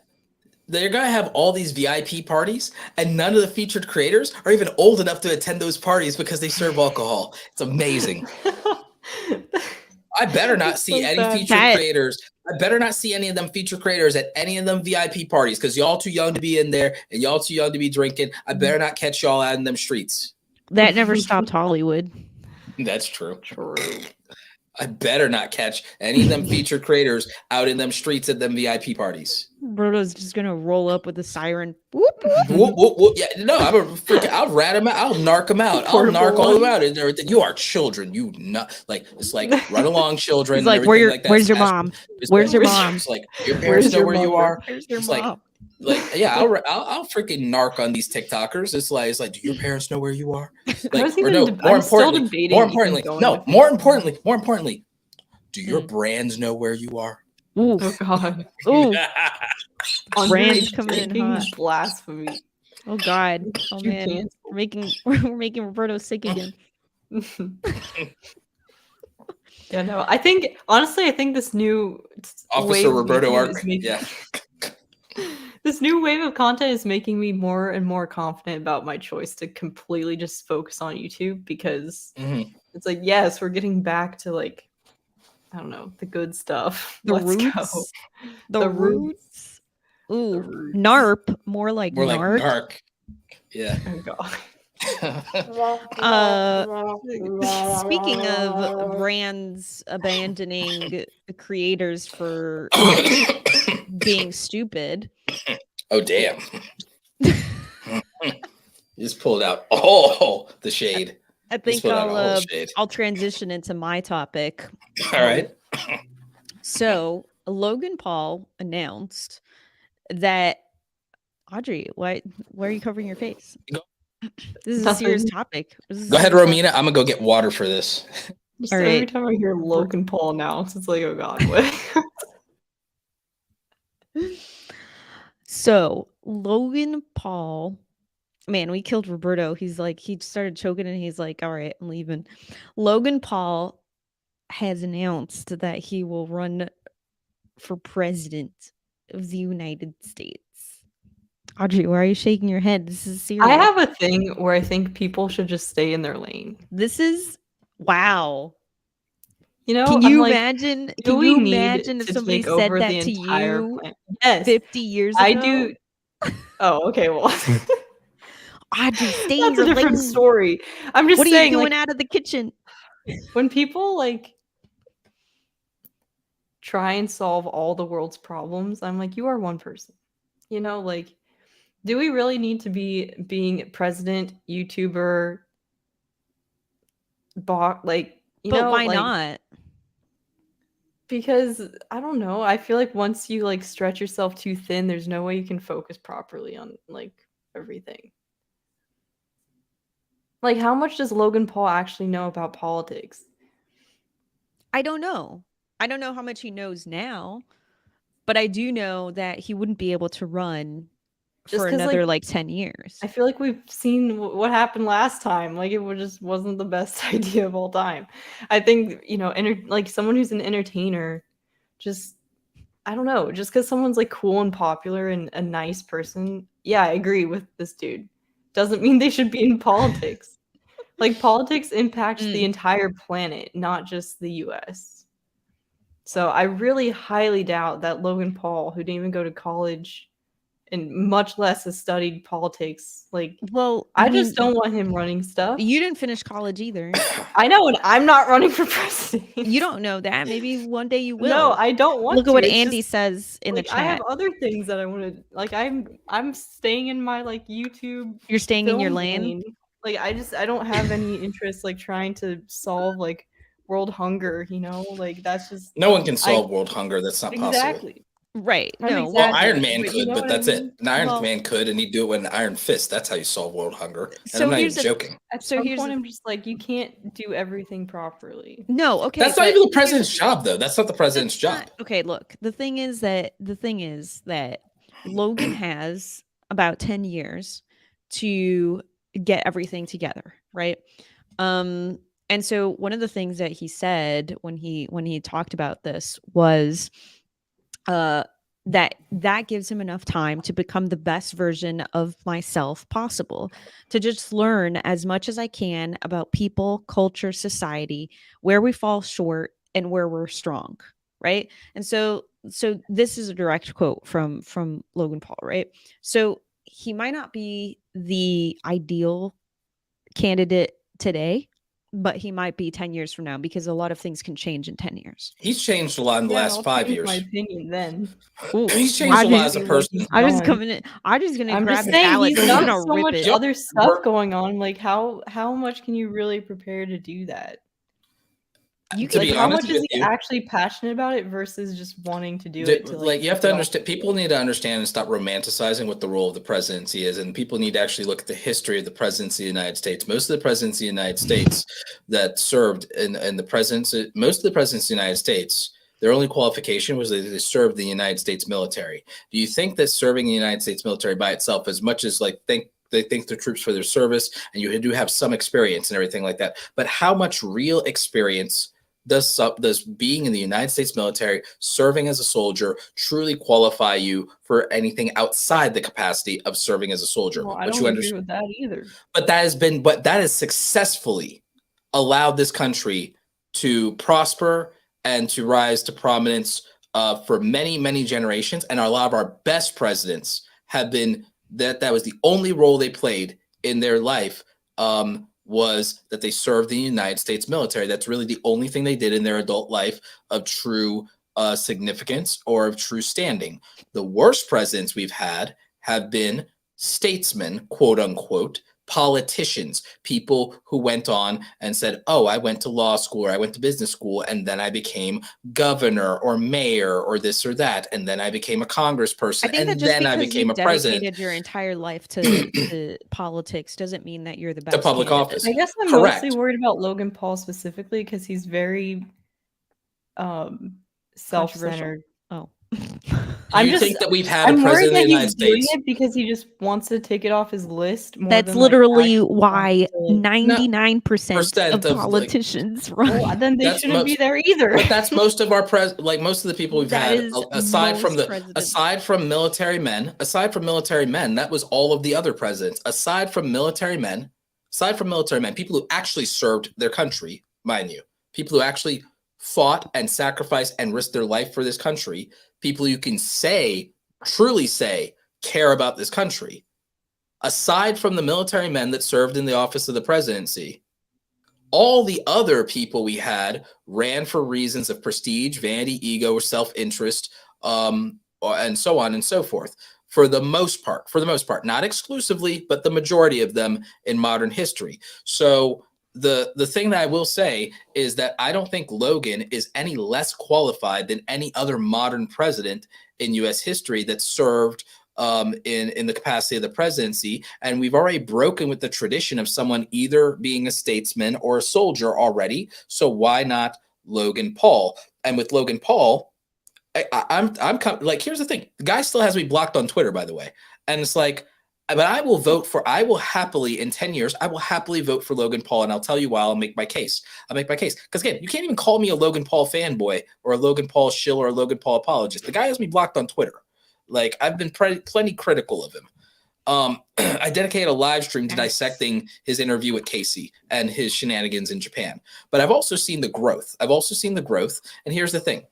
They're going to have all these VIP parties, and none of the featured creators are even old enough to attend those parties because they serve alcohol. It's amazing. I better not see So any sad. feature creators. I better not see any of them feature creators at any of them VIP parties because y'all too young to be in there and y'all too young to be drinking. I better not catch y'all out in them streets. That never stopped Hollywood. That's true. True. I better not catch any of them featured creators out in them streets at them VIP parties. Roto's just gonna roll up with a siren. Whoop, whoop. Whoop, whoop, whoop. Yeah, no, I'll rat him out. I'll narc him out. I'll narc all of them out. And everything. You are children. You not like it's like run along, children. He's like, and everything like that. where's your mom? Where's your mom? It's like your parents know where you are. Where's your It's mom? like yeah, I'll freaking narc on these TikTokers. It's like, do your parents know where you are? Like, or no, more importantly, do your brands know where you are? Ooh, Oh God. ooh, On brands your coming in drinking hot. blasphemy. Oh God. Oh You man, can't. we're making Roberto sick again. Yeah, no. I think this new Officer wave of Roberto YouTube arc. is making- Yeah. This new wave of content is making me more and more confident about my choice to completely just focus on YouTube because it's like, yes, we're getting back to like, I don't know, the good stuff. The Let's go. roots. The The roots. Ooh, The roots. NARP. More like More like narc. narc. Yeah. Oh God. Speaking of brands abandoning creators for being stupid. Oh damn. You just pulled out all the shade. I think pulled out all the shade. I'll transition into my topic. All right. So Logan Paul announced that Audrey, why are you covering your face? This is a serious topic. Go ahead, Romina. I'm gonna go get water for this. Just All every right. time I hear Logan Paul announce, it's like, oh God, what? So Logan Paul, man, we killed Roberto. He's like, he started choking and he's like, all right, I'm leaving. Logan Paul has announced that he will run for president of the United States. Audrey, why are you shaking your head? This is serious. I have a thing where I think people should just stay in their lane. This is wow. You know, Can you imagine? do Can we you need imagine if to somebody take said over that the to entire you planet? Yes, 50 years ago? I do. Oh, okay. Well, Audrey, stay in that's a your different lane. story. I'm just What are saying, you doing like, out of the kitchen? when people like try and solve all the world's problems, I'm like, you are one person. You know, like, do we really need to be being president, YouTuber, like, you But know, why like, not? because I don't know. I feel like once you like stretch yourself too thin, there's no way you can focus properly on like everything. Like, how much does Logan Paul actually know about politics? I don't know. I don't know how much he knows now, but I do know that he wouldn't be able to run Just for 'cause, another like, 10 years. I feel like we've seen what happened last time. Like, it just wasn't the best idea of all time. I think, you know, like someone who's an entertainer, just, I don't know, just because someone's like cool and popular and a nice person. Yeah, I agree with this dude. Doesn't mean they should be in politics. Like, politics impacts the entire planet, not just the US. So I really highly doubt that Logan Paul, who didn't even go to college and much less has studied politics, like, Well, I just don't want him running stuff. You didn't finish college either. I know, and I'm not running for president. You don't know that. Maybe one day you will. No, I don't want Look to. at what It's Andy just, says in the like, I have chat. other things that I want to, like, I'm staying in my like YouTube. You're staying in your film lane. Like, I don't have any interest like trying to solve like world hunger, you know? Like, that's just No one can solve world hunger. That's not possible. exactly. Right. I'm No. Well, exaggerating, Iron Man but you could, know but what that's I it. mean? An Iron Well- Man could, and he'd do it with an iron fist. That's how you solve world hunger. And So I'm not here's even the- joking. At So some here's point, the- I'm just like, you can't do everything properly. No, okay. That's not but even the president's job, though. That's not the president's it's job. not- okay, look. The thing is that Logan has about 10 years to get everything together, right? And so one of the things that he said when he talked about this was that gives him enough time to become the best version of myself possible, to just learn as much as I can about people, culture, society, where we fall short, and where we're strong, right? And so this is a direct quote from Logan Paul, right? So he might not be the ideal candidate today, but he might be 10 years from now, because a lot of things can change in 10 years. He's changed a lot in the last I'll 5 change years. my opinion then. Ooh, He's changed a lot as a Like person. he's I'm just gone. coming in. I'm just gonna I'm grab just an saying Alex. he's I'm got gonna so rip much it. other stuff going on. Like how much can you really prepare to do that? You To can Like be how honest much is with he you, actually passionate about it versus just wanting to do it to like you have get to off understand, people need to understand and stop romanticizing what the role of the presidency is, and people need to actually look at the history of the presidency of the United States. Most of the presidents of the United States that served in the presidency, most of the presidents of the United States, their only qualification was that they served the United States military. Do you think that serving the United States military by itself, as much as like they thank the troops for their service, and you do have some experience and everything like that, but how much real experience does being in the United States military, serving as a soldier, truly qualify you for anything outside the capacity of serving as a soldier? Well, I But don't agree with that either. But that has successfully allowed this country to prosper and to rise to prominence for many, many generations. And a lot of our best presidents have been that was the only role they played in their life. Was that they served the United States military. That's really the only thing they did in their adult life of true significance or of true standing. The worst presidents we've had have been statesmen, quote unquote, politicians, people who went on and said, oh, I went to law school or I went to business school and then I became governor or mayor or this or that. And then I became a congressperson and then I became a president. Dedicated your entire life to politics doesn't mean that you're the best To public candidate. office. I guess I'm Correct. mostly worried about Logan Paul specifically because he's very self-centered. Oh. You think that we've had a I'm worried president of that the United he's doing States? it because he just wants to take it off his list more That's than, literally like, why actually 99% of of, politicians run. well, then they That's shouldn't be most- there either. But that's most of our most of the people we've That had, is aside from most presidents. aside from military men, that was all of the other presidents. Aside from military men, people who actually served their country, mind you, people who actually fought and sacrificed and risked their life for this country, people you can truly say care about this country. Aside from the military men that served in the office of the presidency, all the other people we had ran for reasons of prestige, vanity, ego, or self-interest, and so on and so forth. For the most part, not exclusively, but the majority of them in modern history. So the thing that I will say is that I don't think Logan is any less qualified than any other modern president in U.S. history that served in the capacity of the presidency. And we've already broken with the tradition of someone either being a statesman or a soldier already. So why not Logan Paul? And with Logan Paul, I'm like, here's the thing. The guy still has me blocked on Twitter, by the way. And it's like, but I will happily, in 10 years, I will happily vote for Logan Paul. And I'll tell you why. I'll make my case. Because again, you can't even call me a Logan Paul fanboy or a Logan Paul shill or a Logan Paul apologist. The guy has me blocked on Twitter. Like, I've been plenty critical of him. I dedicated a live stream to dissecting his interview with Casey and his shenanigans in Japan. But I've also seen the growth. And here's the thing.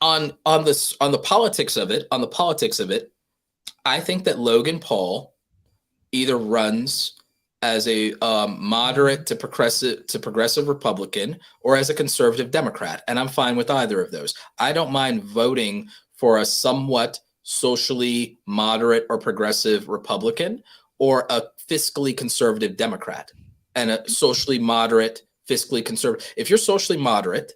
On the politics of it, I think that Logan Paul either runs as a moderate to progressive Republican or as a conservative Democrat, and I'm fine with either of those. I don't mind voting for a somewhat socially moderate or progressive Republican or a fiscally conservative Democrat and a socially moderate, fiscally conservative. If you're socially moderate,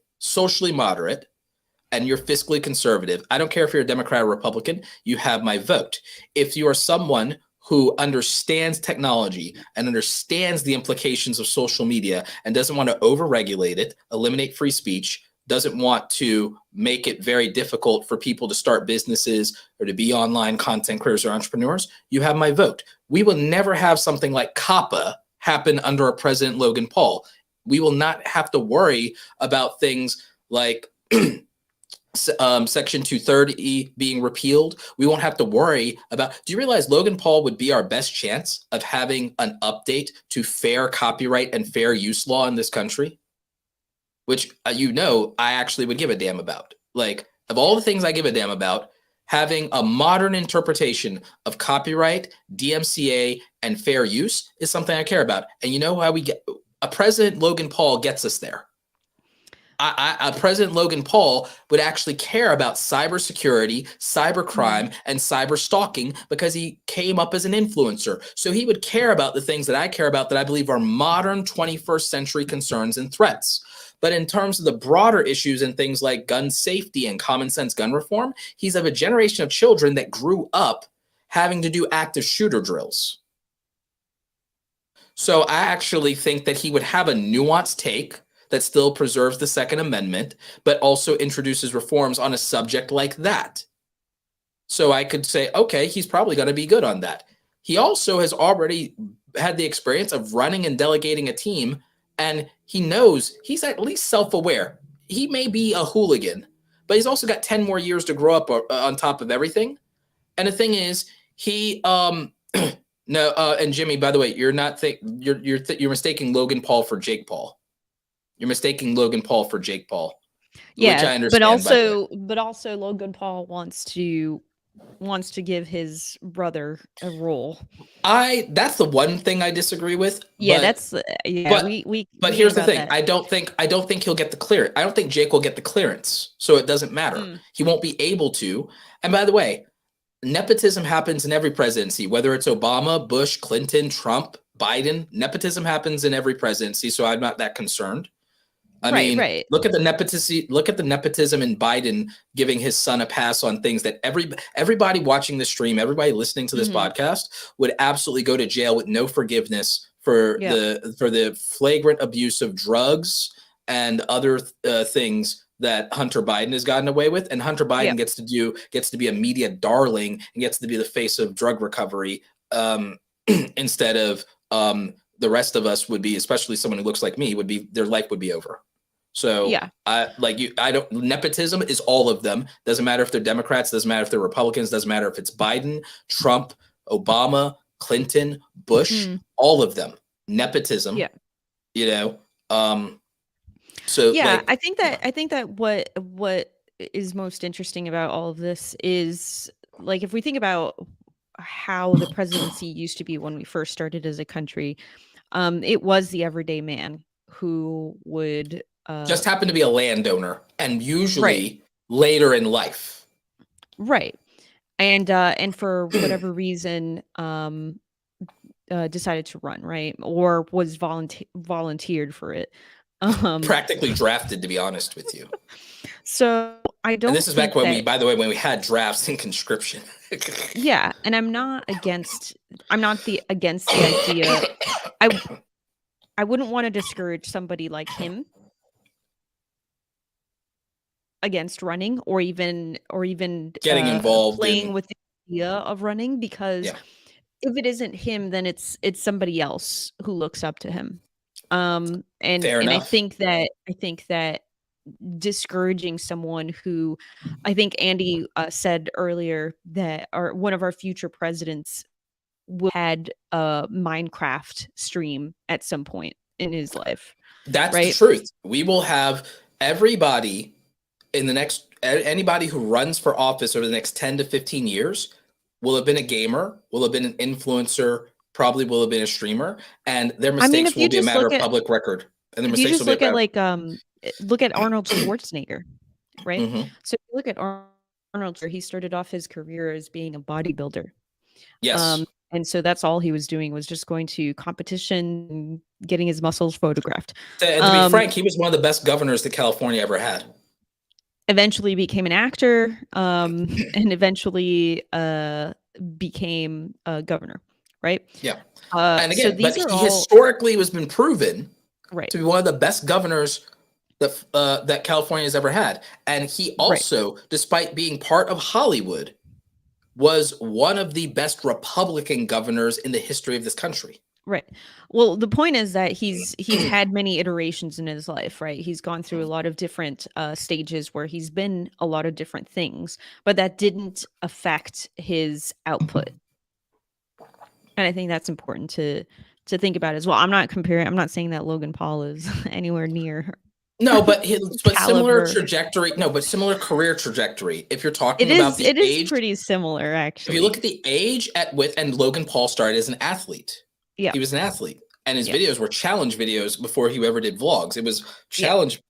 and you're fiscally conservative, I don't care if you're a Democrat or Republican, you have my vote. If you are someone who understands technology and understands the implications of social media and doesn't want to overregulate it, eliminate free speech, doesn't want to make it very difficult for people to start businesses or to be online content creators or entrepreneurs, you have my vote. We will never have something like COPPA happen under a President Logan Paul. We will not have to worry about things like Section 230 being repealed. We won't have to worry about. Do you realize Logan Paul would be our best chance of having an update to fair copyright and fair use law in this country? which I actually would give a damn about. Like, of all the things I give a damn about, having a modern interpretation of copyright, DMCA, and fair use is something I care about. And you know how we get President Logan Paul gets us there. President Logan Paul would actually care about cybersecurity, cybercrime, and cyber stalking because he came up as an influencer. So he would care about the things that I care about that I believe are modern 21st century concerns and threats. But in terms of the broader issues and things like gun safety and common sense gun reform, he's of a generation of children that grew up having to do active shooter drills. So I actually think that he would have a nuanced take that still preserves the Second Amendment, but also introduces reforms on a subject like that. So I could say, okay, he's probably going to be good on that. He also has already had the experience of running and delegating a team, and he knows, he's at least self-aware. He may be a hooligan, but he's also got 10 more years to grow up on top of everything. And the thing is, he no, and Jimmy, by the way, you're mistaking Logan Paul for Jake Paul. You're mistaking Logan Paul for Jake Paul. Yeah, which I understand, but also Logan Paul wants to give his brother a role. That's the one thing I disagree with. Yeah, but here's the thing. I don't think he'll get the clearance. I don't think Jake will get the clearance. So it doesn't matter. He won't be able to. And by the way, nepotism happens in every presidency, whether it's Obama, Bush, Clinton, Trump, Biden. Nepotism happens in every presidency, so I'm not that concerned. I mean, look at the nepotism in Biden giving his son a pass on things that everybody watching the stream, everybody listening to this podcast would absolutely go to jail with no forgiveness for the flagrant abuse of drugs and other things that Hunter Biden has gotten away with. And Hunter Biden gets to be a media darling and gets to be the face of drug recovery instead of the rest of us would be, especially someone who looks like me, their life would be over. So nepotism is all of them. Doesn't matter if they're Democrats, doesn't matter if they're Republicans, doesn't matter if it's Biden, Trump, Obama, Clinton, Bush, all of them. Nepotism. Yeah. I think that what is most interesting about all of this is, like, if we think about how the presidency used to be when we first started as a country, it was the everyday man who would just happen to be a landowner, and usually later in life, and for whatever reason decided to run, or was volunteered for it, practically drafted, to be honest with you. So I don't. And this is back when we had drafts and conscription. Yeah, and I'm not against the idea. I wouldn't want to discourage somebody like him against running, or even getting involved, playing with the idea of running, because if it isn't him, then it's somebody else who looks up to him. And I think that discouraging someone who, I think Andy said earlier that one of our future presidents had a Minecraft stream at some point in his life. That's the truth. We will have everybody anybody who runs for office over the next 10 to 15 years will have been a gamer, will have been an influencer, probably will have been a streamer, and their mistakes will be a matter of public record. And their mistakes will be look at Arnold Schwarzenegger, right? So if you look at Arnold, he started off his career as being a bodybuilder. Yes. And so that's all he was doing, was just going to competition and getting his muscles photographed. And to be frank, he was one of the best governors that California ever had. Eventually became an actor, and eventually became a governor, right? Yeah. And again, but he historically has been proven to be one of the best governors that California has ever had. And he also, despite being part of Hollywood, was one of the best Republican governors in the history of this country. Right. Well, the point is that he's had many iterations in his life, right? He's gone through a lot of different stages where he's been a lot of different things, but that didn't affect his output. And I think that's important to think about as well. I'm not saying that Logan Paul is anywhere near No, but similar Caliber. trajectory. No, but similar career trajectory. If you're talking It about is. the It is age, pretty similar, if you actually. look at the age and Logan Paul started as an athlete. Yeah. He was an athlete, and his Yep. videos were challenge videos before he ever did vlogs. It was Yep. challenge.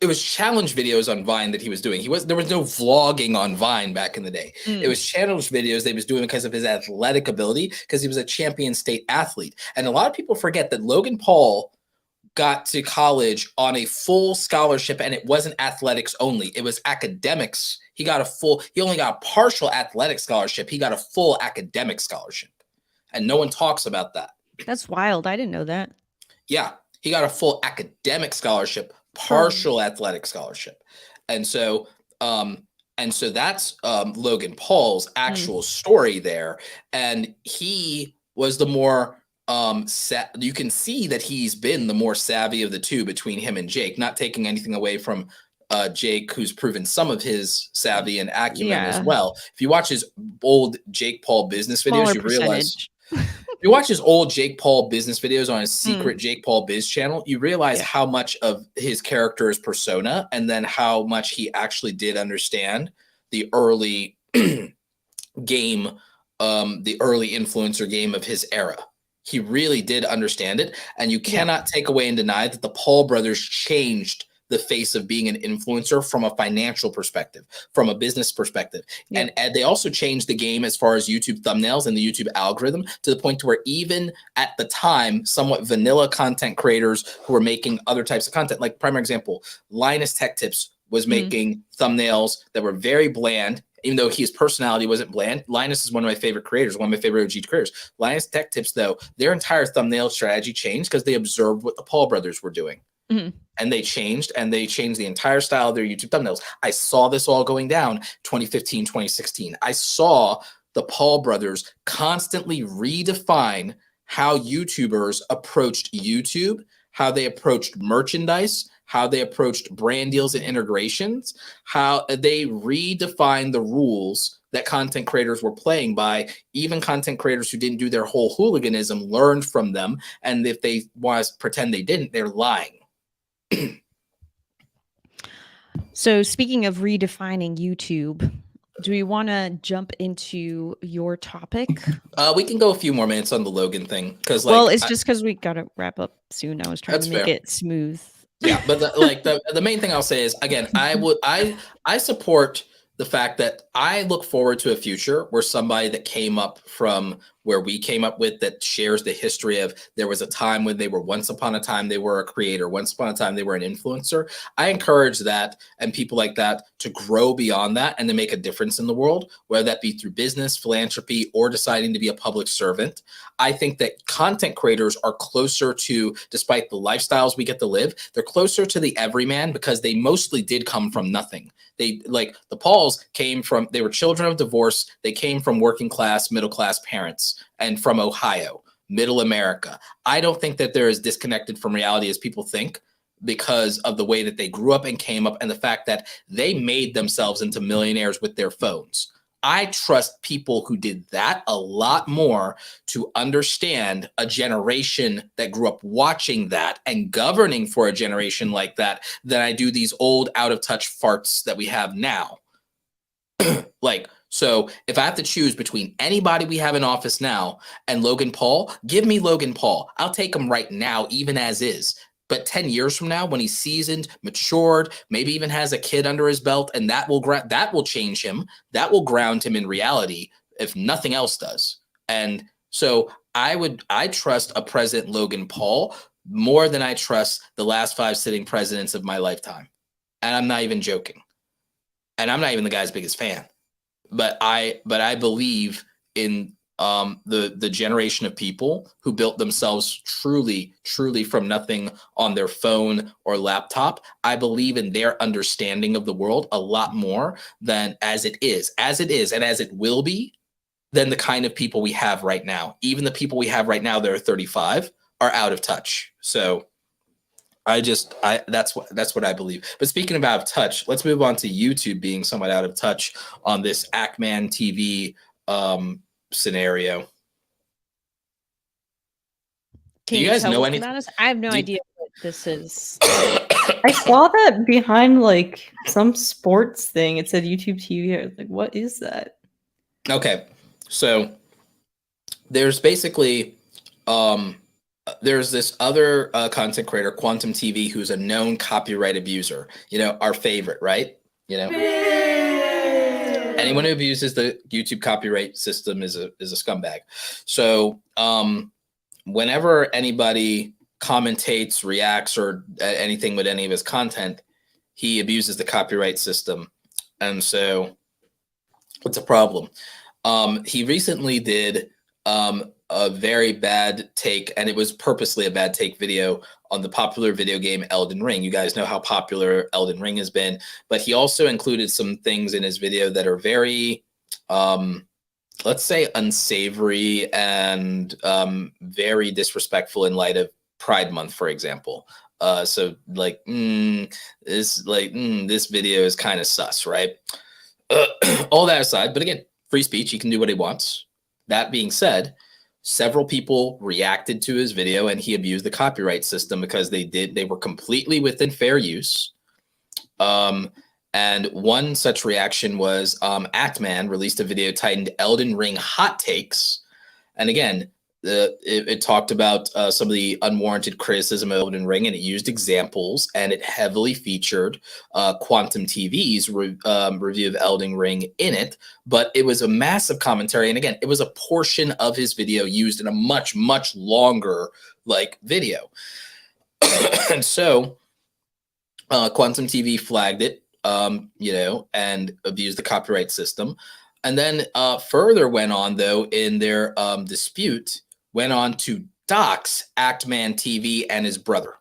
It was challenge videos on Vine that he was doing. There was no vlogging on Vine back in the day. It was challenge videos that he was doing because of his athletic ability, because he was a champion state athlete. And a lot of people forget that Logan Paul got to college on a full scholarship, and it wasn't athletics only. It was academics. He only got a partial athletic scholarship. He got a full academic scholarship. And no one talks about that. That's wild. I didn't know that. Yeah. He got a full academic scholarship, partial athletic scholarship. And so that's Logan Paul's actual story there. And he was the more you can see that he's been the more savvy of the two between him and Jake, not taking anything away from Jake, who's proven some of his savvy and acumen as well. If you watch his old Jake Paul business videos, you realize you watch his old Jake Paul business videos on his secret Jake Paul Biz channel, you realize how much of his character is persona, and then how much he actually did understand the early game, the early influencer game of his era. He really did understand it, and you cannot take away and deny that the Paul brothers changed the face of being an influencer from a financial perspective, from a business perspective. And they also changed the game as far as YouTube thumbnails and the YouTube algorithm, to the point to where even at the time, somewhat vanilla content creators who were making other types of content, like prime example, Linus Tech Tips was making thumbnails that were very bland. Even though his personality wasn't bland, Linus is one of my favorite creators, one of my favorite OG creators. Linus Tech Tips, though, their entire thumbnail strategy changed because they observed what the Paul brothers were doing. And they changed the entire style of their YouTube thumbnails. I saw this all going down 2015, 2016. I saw the Paul brothers constantly redefine how YouTubers approached YouTube, how they approached merchandise, how they approached brand deals and integrations, how they redefined the rules that content creators were playing by. Even content creators who didn't do their whole hooliganism learned from them. And if they want to pretend they didn't, they're lying. So speaking of redefining YouTube, do we want to jump into your topic? We can go a few more minutes on the Logan thing, because it's just because we got to wrap up soon. I was trying to make it smooth. Yeah, but the main thing I'll say is, again, I support the fact that I look forward to a future where somebody that came up from where we came up with, that shares the history of, there was a time when once upon a time they were a creator, once upon a time they were an influencer. I encourage that, and people like that, to grow beyond that and to make a difference in the world, whether that be through business, philanthropy, or deciding to be a public servant. I think that content creators are closer to, despite the lifestyles we get to live, they're closer to the everyman, because they mostly did come from nothing. They, like the Pauls, they were children of divorce. They came from working class, middle class parents, and from Ohio, middle America. I don't think that they're as disconnected from reality as people think, because of the way that they grew up and came up, and the fact that they made themselves into millionaires with their phones. I trust people who did that a lot more to understand a generation that grew up watching that and governing for a generation like that than I do these old out of touch farts that we have now. So if I have to choose between anybody we have in office now and Logan Paul, give me Logan Paul. I'll take him right now, even as is. But 10 years from now, when he's seasoned, matured, maybe even has a kid under his belt, and that will change him. That will ground him in reality, if nothing else does. And so I trust a President Logan Paul more than I trust the last 5 sitting presidents of my lifetime. And I'm not even joking. And I'm not even the guy's biggest fan. But I believe in the generation of people who built themselves truly from nothing on their phone or laptop. I believe in their understanding of the world a lot more than as it is, and as it will be, than the kind of people we have right now. Even the people we have right now that are 35 are out of touch. So that's what I believe. But speaking of out of touch, let's move on to YouTube being somewhat out of touch on this Ackman TV scenario. Can you guys tell know us anything about us? I have no idea. this is. I saw that behind like some sports thing. It said YouTube TV. I was like, what is that? Okay, so there's basically there's this other content creator, Quantum TV, who's a known copyright abuser. You know, our favorite, right? You know, anyone who abuses the YouTube copyright system is a scumbag. So whenever anybody commentates, reacts, or anything with any of his content, he abuses the copyright system, and so it's a problem. He recently did a very bad take, and it was purposely a bad take video on the popular video game Elden Ring. You guys know how popular Elden Ring has been, but he also included some things in his video that are very, let's say, unsavory and very disrespectful in light of Pride Month, for example. So like, this video is kind of sus, right? All that aside, but again, free speech, he can do what he wants. That being said, several people reacted to his video and he abused the copyright system because they were completely within fair use. And one such reaction was Actman released a video titled Elden Ring Hot Takes. And again, it talked about some of the unwarranted criticism of Elden Ring, and it used examples, and it heavily featured Quantum TV's review of Elden Ring in it. But it was a massive commentary, and again, it was a portion of his video used in a much, much longer video. And so Quantum TV flagged it, and abused the copyright system. And then further went on, though, in their dispute, went on to dox Actman TV and his brother.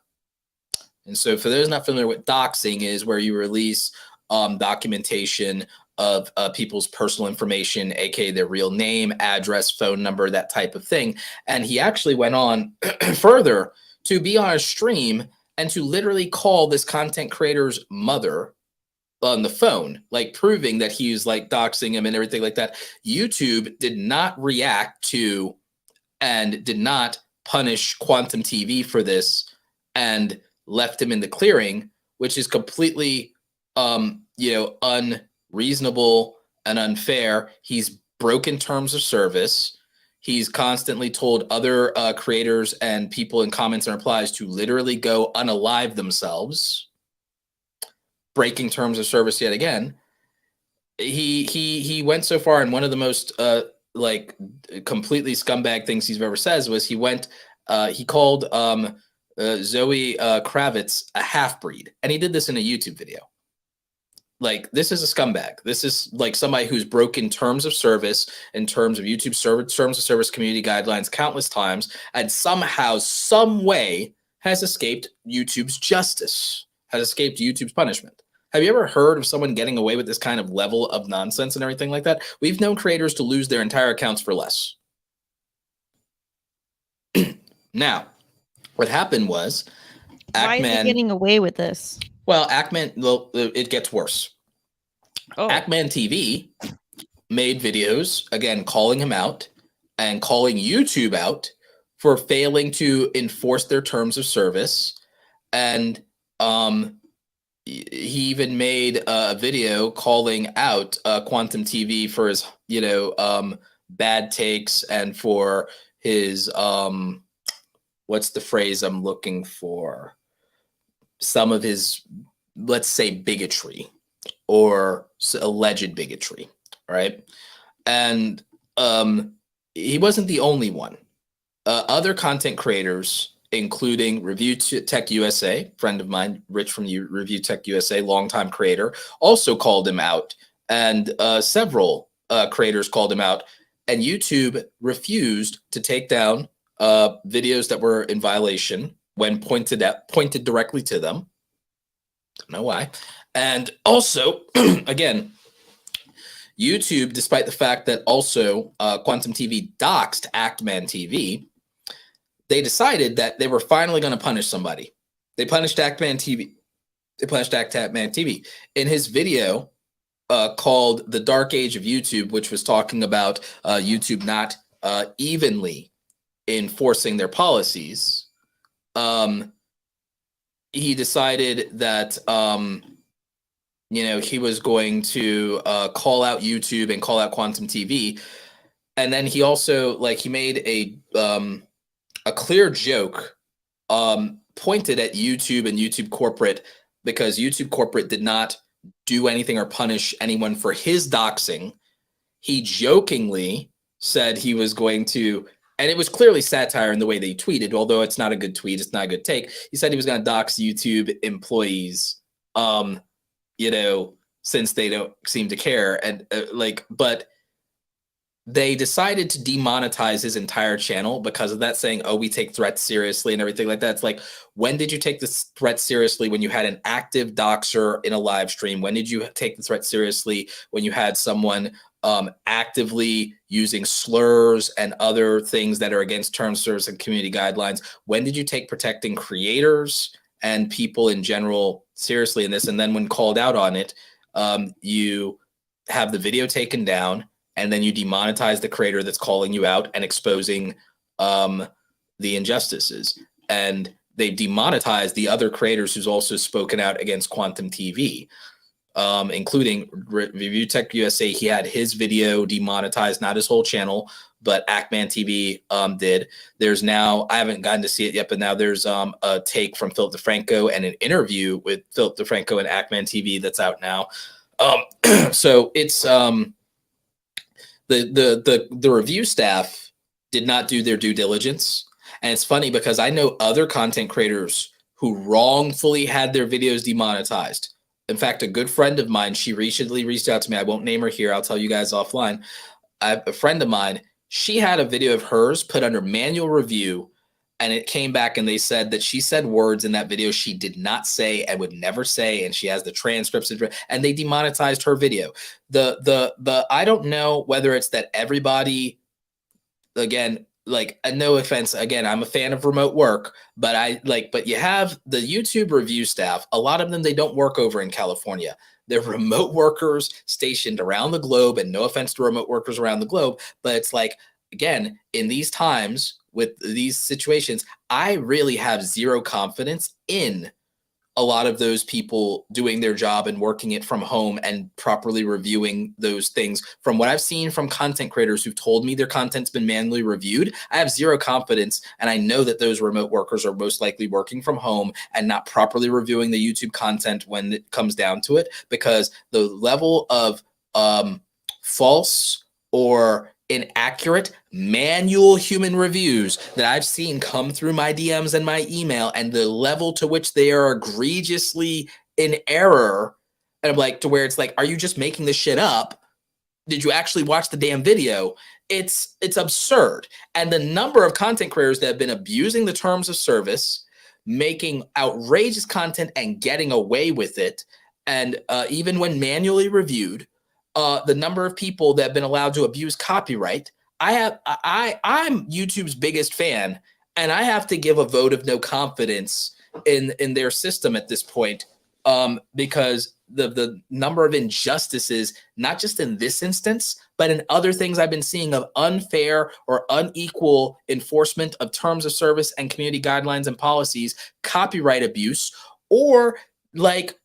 And so for those not familiar with doxing, is where you release documentation of people's personal information, aka their real name, address, phone number, that type of thing. And he actually went on further to be on a stream and to literally call this content creator's mother on the phone, proving that he was doxing him and everything like that. YouTube did not react to and did not punish Quantum TV for this and left him in the clearing, which is completely unreasonable and unfair. He's broken terms of service. He's constantly told other creators and people in comments and replies to literally go unalive themselves, breaking terms of service yet again. He went so far, and one of the most completely scumbag things he's ever says was he called Zoe Kravitz a half-breed, and he did this in a YouTube video. This is a scumbag. This is somebody who's broken terms of service in terms of YouTube terms of service community guidelines countless times, and somehow, some way has escaped YouTube's justice, has escaped YouTube's punishment. Have you ever heard of someone getting away with this kind of level of nonsense and everything like that? We've known creators to lose their entire accounts for less. Now, what happened was, why is he getting away with this? Well, it gets worse. Oh. Actman TV made videos, again, calling him out and calling YouTube out for failing to enforce their terms of service. And he even made a video calling out Quantum TV for his, bad takes and for his, what's the phrase I'm looking for? Some of his, let's say, bigotry or alleged bigotry, right? And he wasn't the only one. Other content creators, including Review Tech USA, friend of mine, Rich from Review Tech USA, longtime creator, also called him out. And several creators called him out. And YouTube refused to take down videos that were in violation when pointed directly to them. Don't know why. And also, again, YouTube, despite the fact that also Quantum TV doxed Actman TV, they decided that they were finally going to punish somebody. They punished Actman TV. In his video called The Dark Age of YouTube, which was talking about YouTube not evenly enforcing their policies, he decided that he was going to call out YouTube and call out Quantum TV, and then he also he made a clear joke pointed at YouTube and YouTube corporate, because YouTube corporate did not do anything or punish anyone for his doxing. He jokingly said he was going to, and it was clearly satire in the way they tweeted, although it's not a good tweet, it's not a good take. He said he was going to dox YouTube employees, since they don't seem to care. And but they decided to demonetize his entire channel because of that, saying, oh, we take threats seriously and everything like that. It's like, when did you take this threat seriously? When you had an active doxer in a live stream? When did you take the threat seriously? When you had someone actively using slurs and other things that are against terms of service and community guidelines? When did you take protecting creators and people in general seriously in this? And then when called out on it, you have the video taken down, and then you demonetize the creator that's calling you out and exposing the injustices. And they demonetized the other creators who's also spoken out against Quantum TV, including Review Tech USA. He had his video demonetized, not his whole channel, but Ackman TV did. There's now, I haven't gotten to see it yet, but now there's a take from Philip DeFranco and an interview with Philip DeFranco and Ackman TV that's out now. So it's the review staff did not do their due diligence. And it's funny because I know other content creators who wrongfully had their videos demonetized. In fact, a good friend of mine, she recently reached out to me. I won't name her here. I'll tell you guys offline. A friend of mine, she had a video of hers put under manual review, and it came back and they said that she said words in that video she did not say and would never say, and she has the transcripts, and they demonetized her video. The I don't know whether it's that everybody, again, no offense, again, I'm a fan of remote work, but but you have the YouTube review staff, a lot of them, they don't work over in California. They're remote workers stationed around the globe, and no offense to remote workers around the globe, but it's again, in these times with these situations, I really have zero confidence in a lot of those people doing their job and working it from home and properly reviewing those things. From what I've seen from content creators who've told me their content's been manually reviewed, I have zero confidence. And I know that those remote workers are most likely working from home and not properly reviewing the YouTube content when it comes down to it, because the level of false or inaccurate manual human reviews that I've seen come through my DMs and my email, and the level to which they are egregiously in error, and I'm to where it's are you just making this shit up? Did you actually watch the damn video? It's absurd. And the number of content creators that have been abusing the terms of service, making outrageous content and getting away with it, and even when manually reviewed, the number of people that have been allowed to abuse copyright. I'm YouTube's biggest fan, and I have to give a vote of no confidence in their system at this point, because the number of injustices, not just in this instance, but in other things I've been seeing of unfair or unequal enforcement of terms of service and community guidelines and policies, copyright abuse, or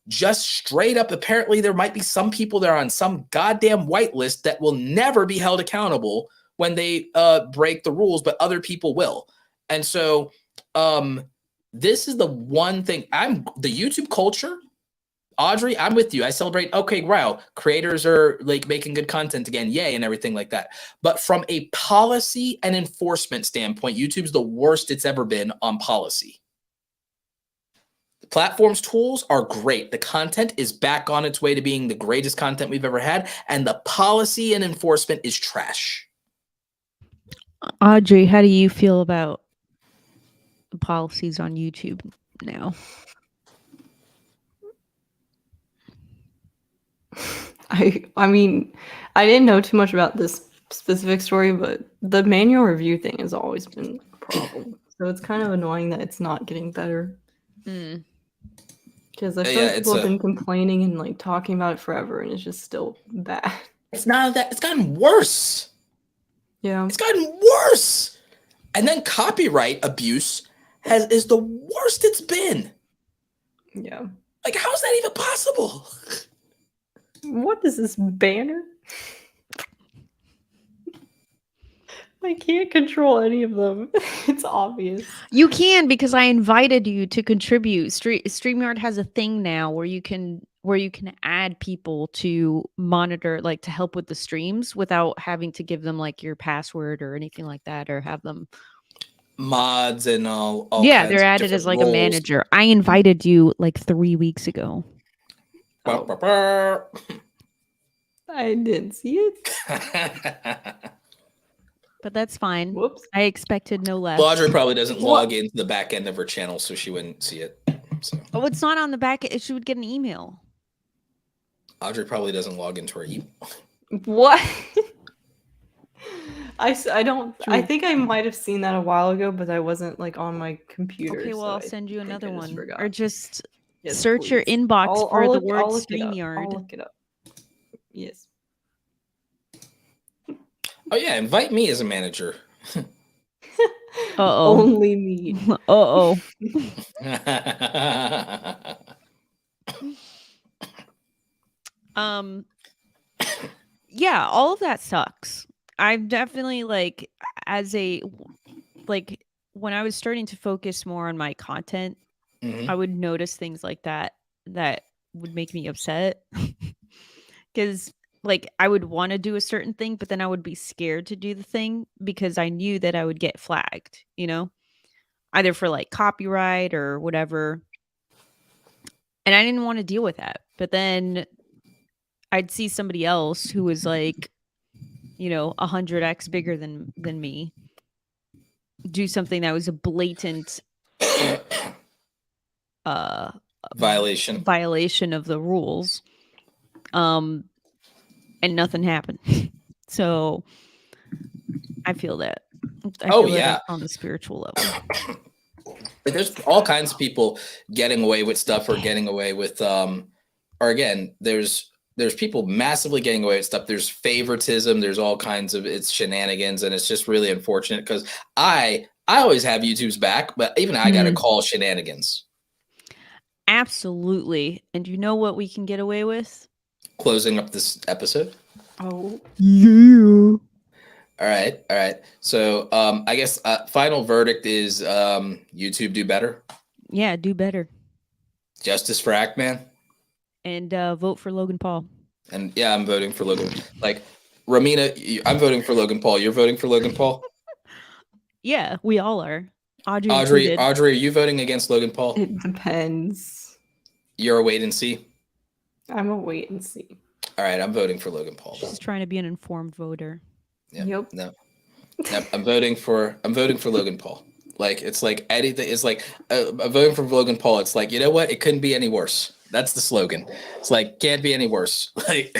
just straight up, apparently there might be some people that are on some goddamn whitelist that will never be held accountable when they break the rules, but other people will. And so this is the one thing, the YouTube culture, Audrey, I'm with you. I celebrate, okay, wow, creators are making good content again, yay, and everything like that. But from a policy and enforcement standpoint, YouTube's the worst it's ever been on policy. Platform's tools are great. The content is back on its way to being the greatest content we've ever had, and the policy and enforcement is trash. Audrey, how do you feel about the policies on YouTube now? I mean, I didn't know too much about this specific story, but the manual review thing has always been a problem. So it's kind of annoying that it's not getting better. Because I feel like people have been complaining and talking about it forever, and it's just still bad. It's not that, it's gotten worse. Yeah. It's gotten worse. And then copyright abuse is the worst it's been. Yeah. Like, how is that even possible? What is this banner? I can't control any of them. It's obvious. You can, because I invited you to contribute. StreamYard has a thing now where you can add people to monitor, like to help with the streams without having to give them like your password or anything like that, or have them Mods and all yeah, kinds they're of added as different like a roles. manager. I invited you like 3 weeks ago. Bah, bah, bah. I didn't see it. But that's fine. Whoops. I expected no less. Well, Audrey probably doesn't What? log into the back end of her channel, so she wouldn't see it. So Oh, it's not on the back. She would get an email. Audrey probably doesn't log into her email. What? I don't. I True. think I might have seen that a while ago, but I wasn't like on my computer. Okay, well, so I'll I send you think I another just one. forgot. Or just Yes, search your please. inbox for the word I'll look it up. StreamYard. I'll look it up. Yes. Oh yeah, invite me as a manager. Uh-oh. Only me. Uh-oh. Yeah, all of that sucks. I've definitely like when I was starting to focus more on my content, Mhm. I would notice things like that would make me upset. Cuz like I would want to do a certain thing, but then I would be scared to do the thing because I knew that I would get flagged, you know? Either for like copyright or whatever. And I didn't want to deal with that. But then I'd see somebody else who was like, 100x bigger than me do something that was a blatant violation of the rules. And nothing happened. So I feel that. I feel that on the spiritual level. There's all kinds of people getting away with stuff or getting away with or again, there's people massively getting away with stuff. There's favoritism, there's all kinds of shenanigans, and it's just really unfortunate because I always have YouTube's back, but even I gotta call shenanigans. Absolutely. And you know what we can get away with? Closing up this episode. Oh yeah. All right. So I guess final verdict is YouTube do better. Yeah, do better. Justice for Ackman. And vote for Logan Paul. And yeah, I'm voting for Logan. Like Romina, I'm voting for Logan Paul. You're voting for Logan Paul? Yeah, we all are. Audrey, are you voting against Logan Paul? It depends. You're a wait and see? I'm a wait and see. All right, I'm voting for Logan Paul. She's trying to be an informed voter. Yep. No. I'm voting for Logan Paul. Like it's like anything. It's like I'm voting for Logan Paul. It's like, you know what? It couldn't be any worse. That's the slogan. It's like can't be any worse. Like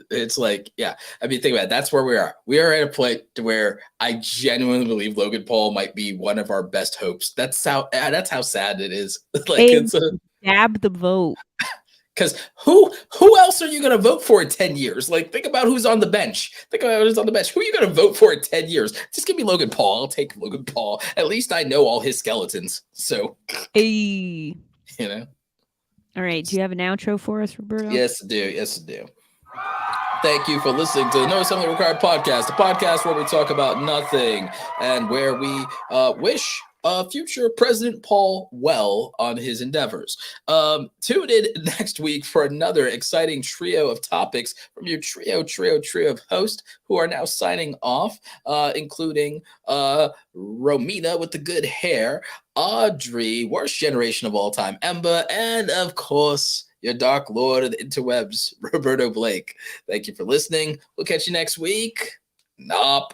it's like yeah. I mean, think about it. That's where we are. We are at a point to where I genuinely believe Logan Paul might be one of our best hopes. That's how sad it is. Like dab the vote. Because who else are you going to vote for in 10 years? Like, think about who's on the bench. Think about who's on the bench. Who are you going to vote for in 10 years? Just give me Logan Paul. I'll take Logan Paul. At least I know all his skeletons. So, hey. All right. Do you have an outro for us, Roberto? Yes, I do. Thank you for listening to the No Assembly Required podcast, a podcast where we talk about nothing and where we wish future President Paul well on his endeavors. Tune in next week for another exciting trio of topics from your trio of hosts who are now signing off, including Romina with the good hair, Audrey, worst generation of all time, Ember, and of course, your dark lord of the interwebs, Roberto Blake. Thank you for listening. We'll catch you next week. Nop.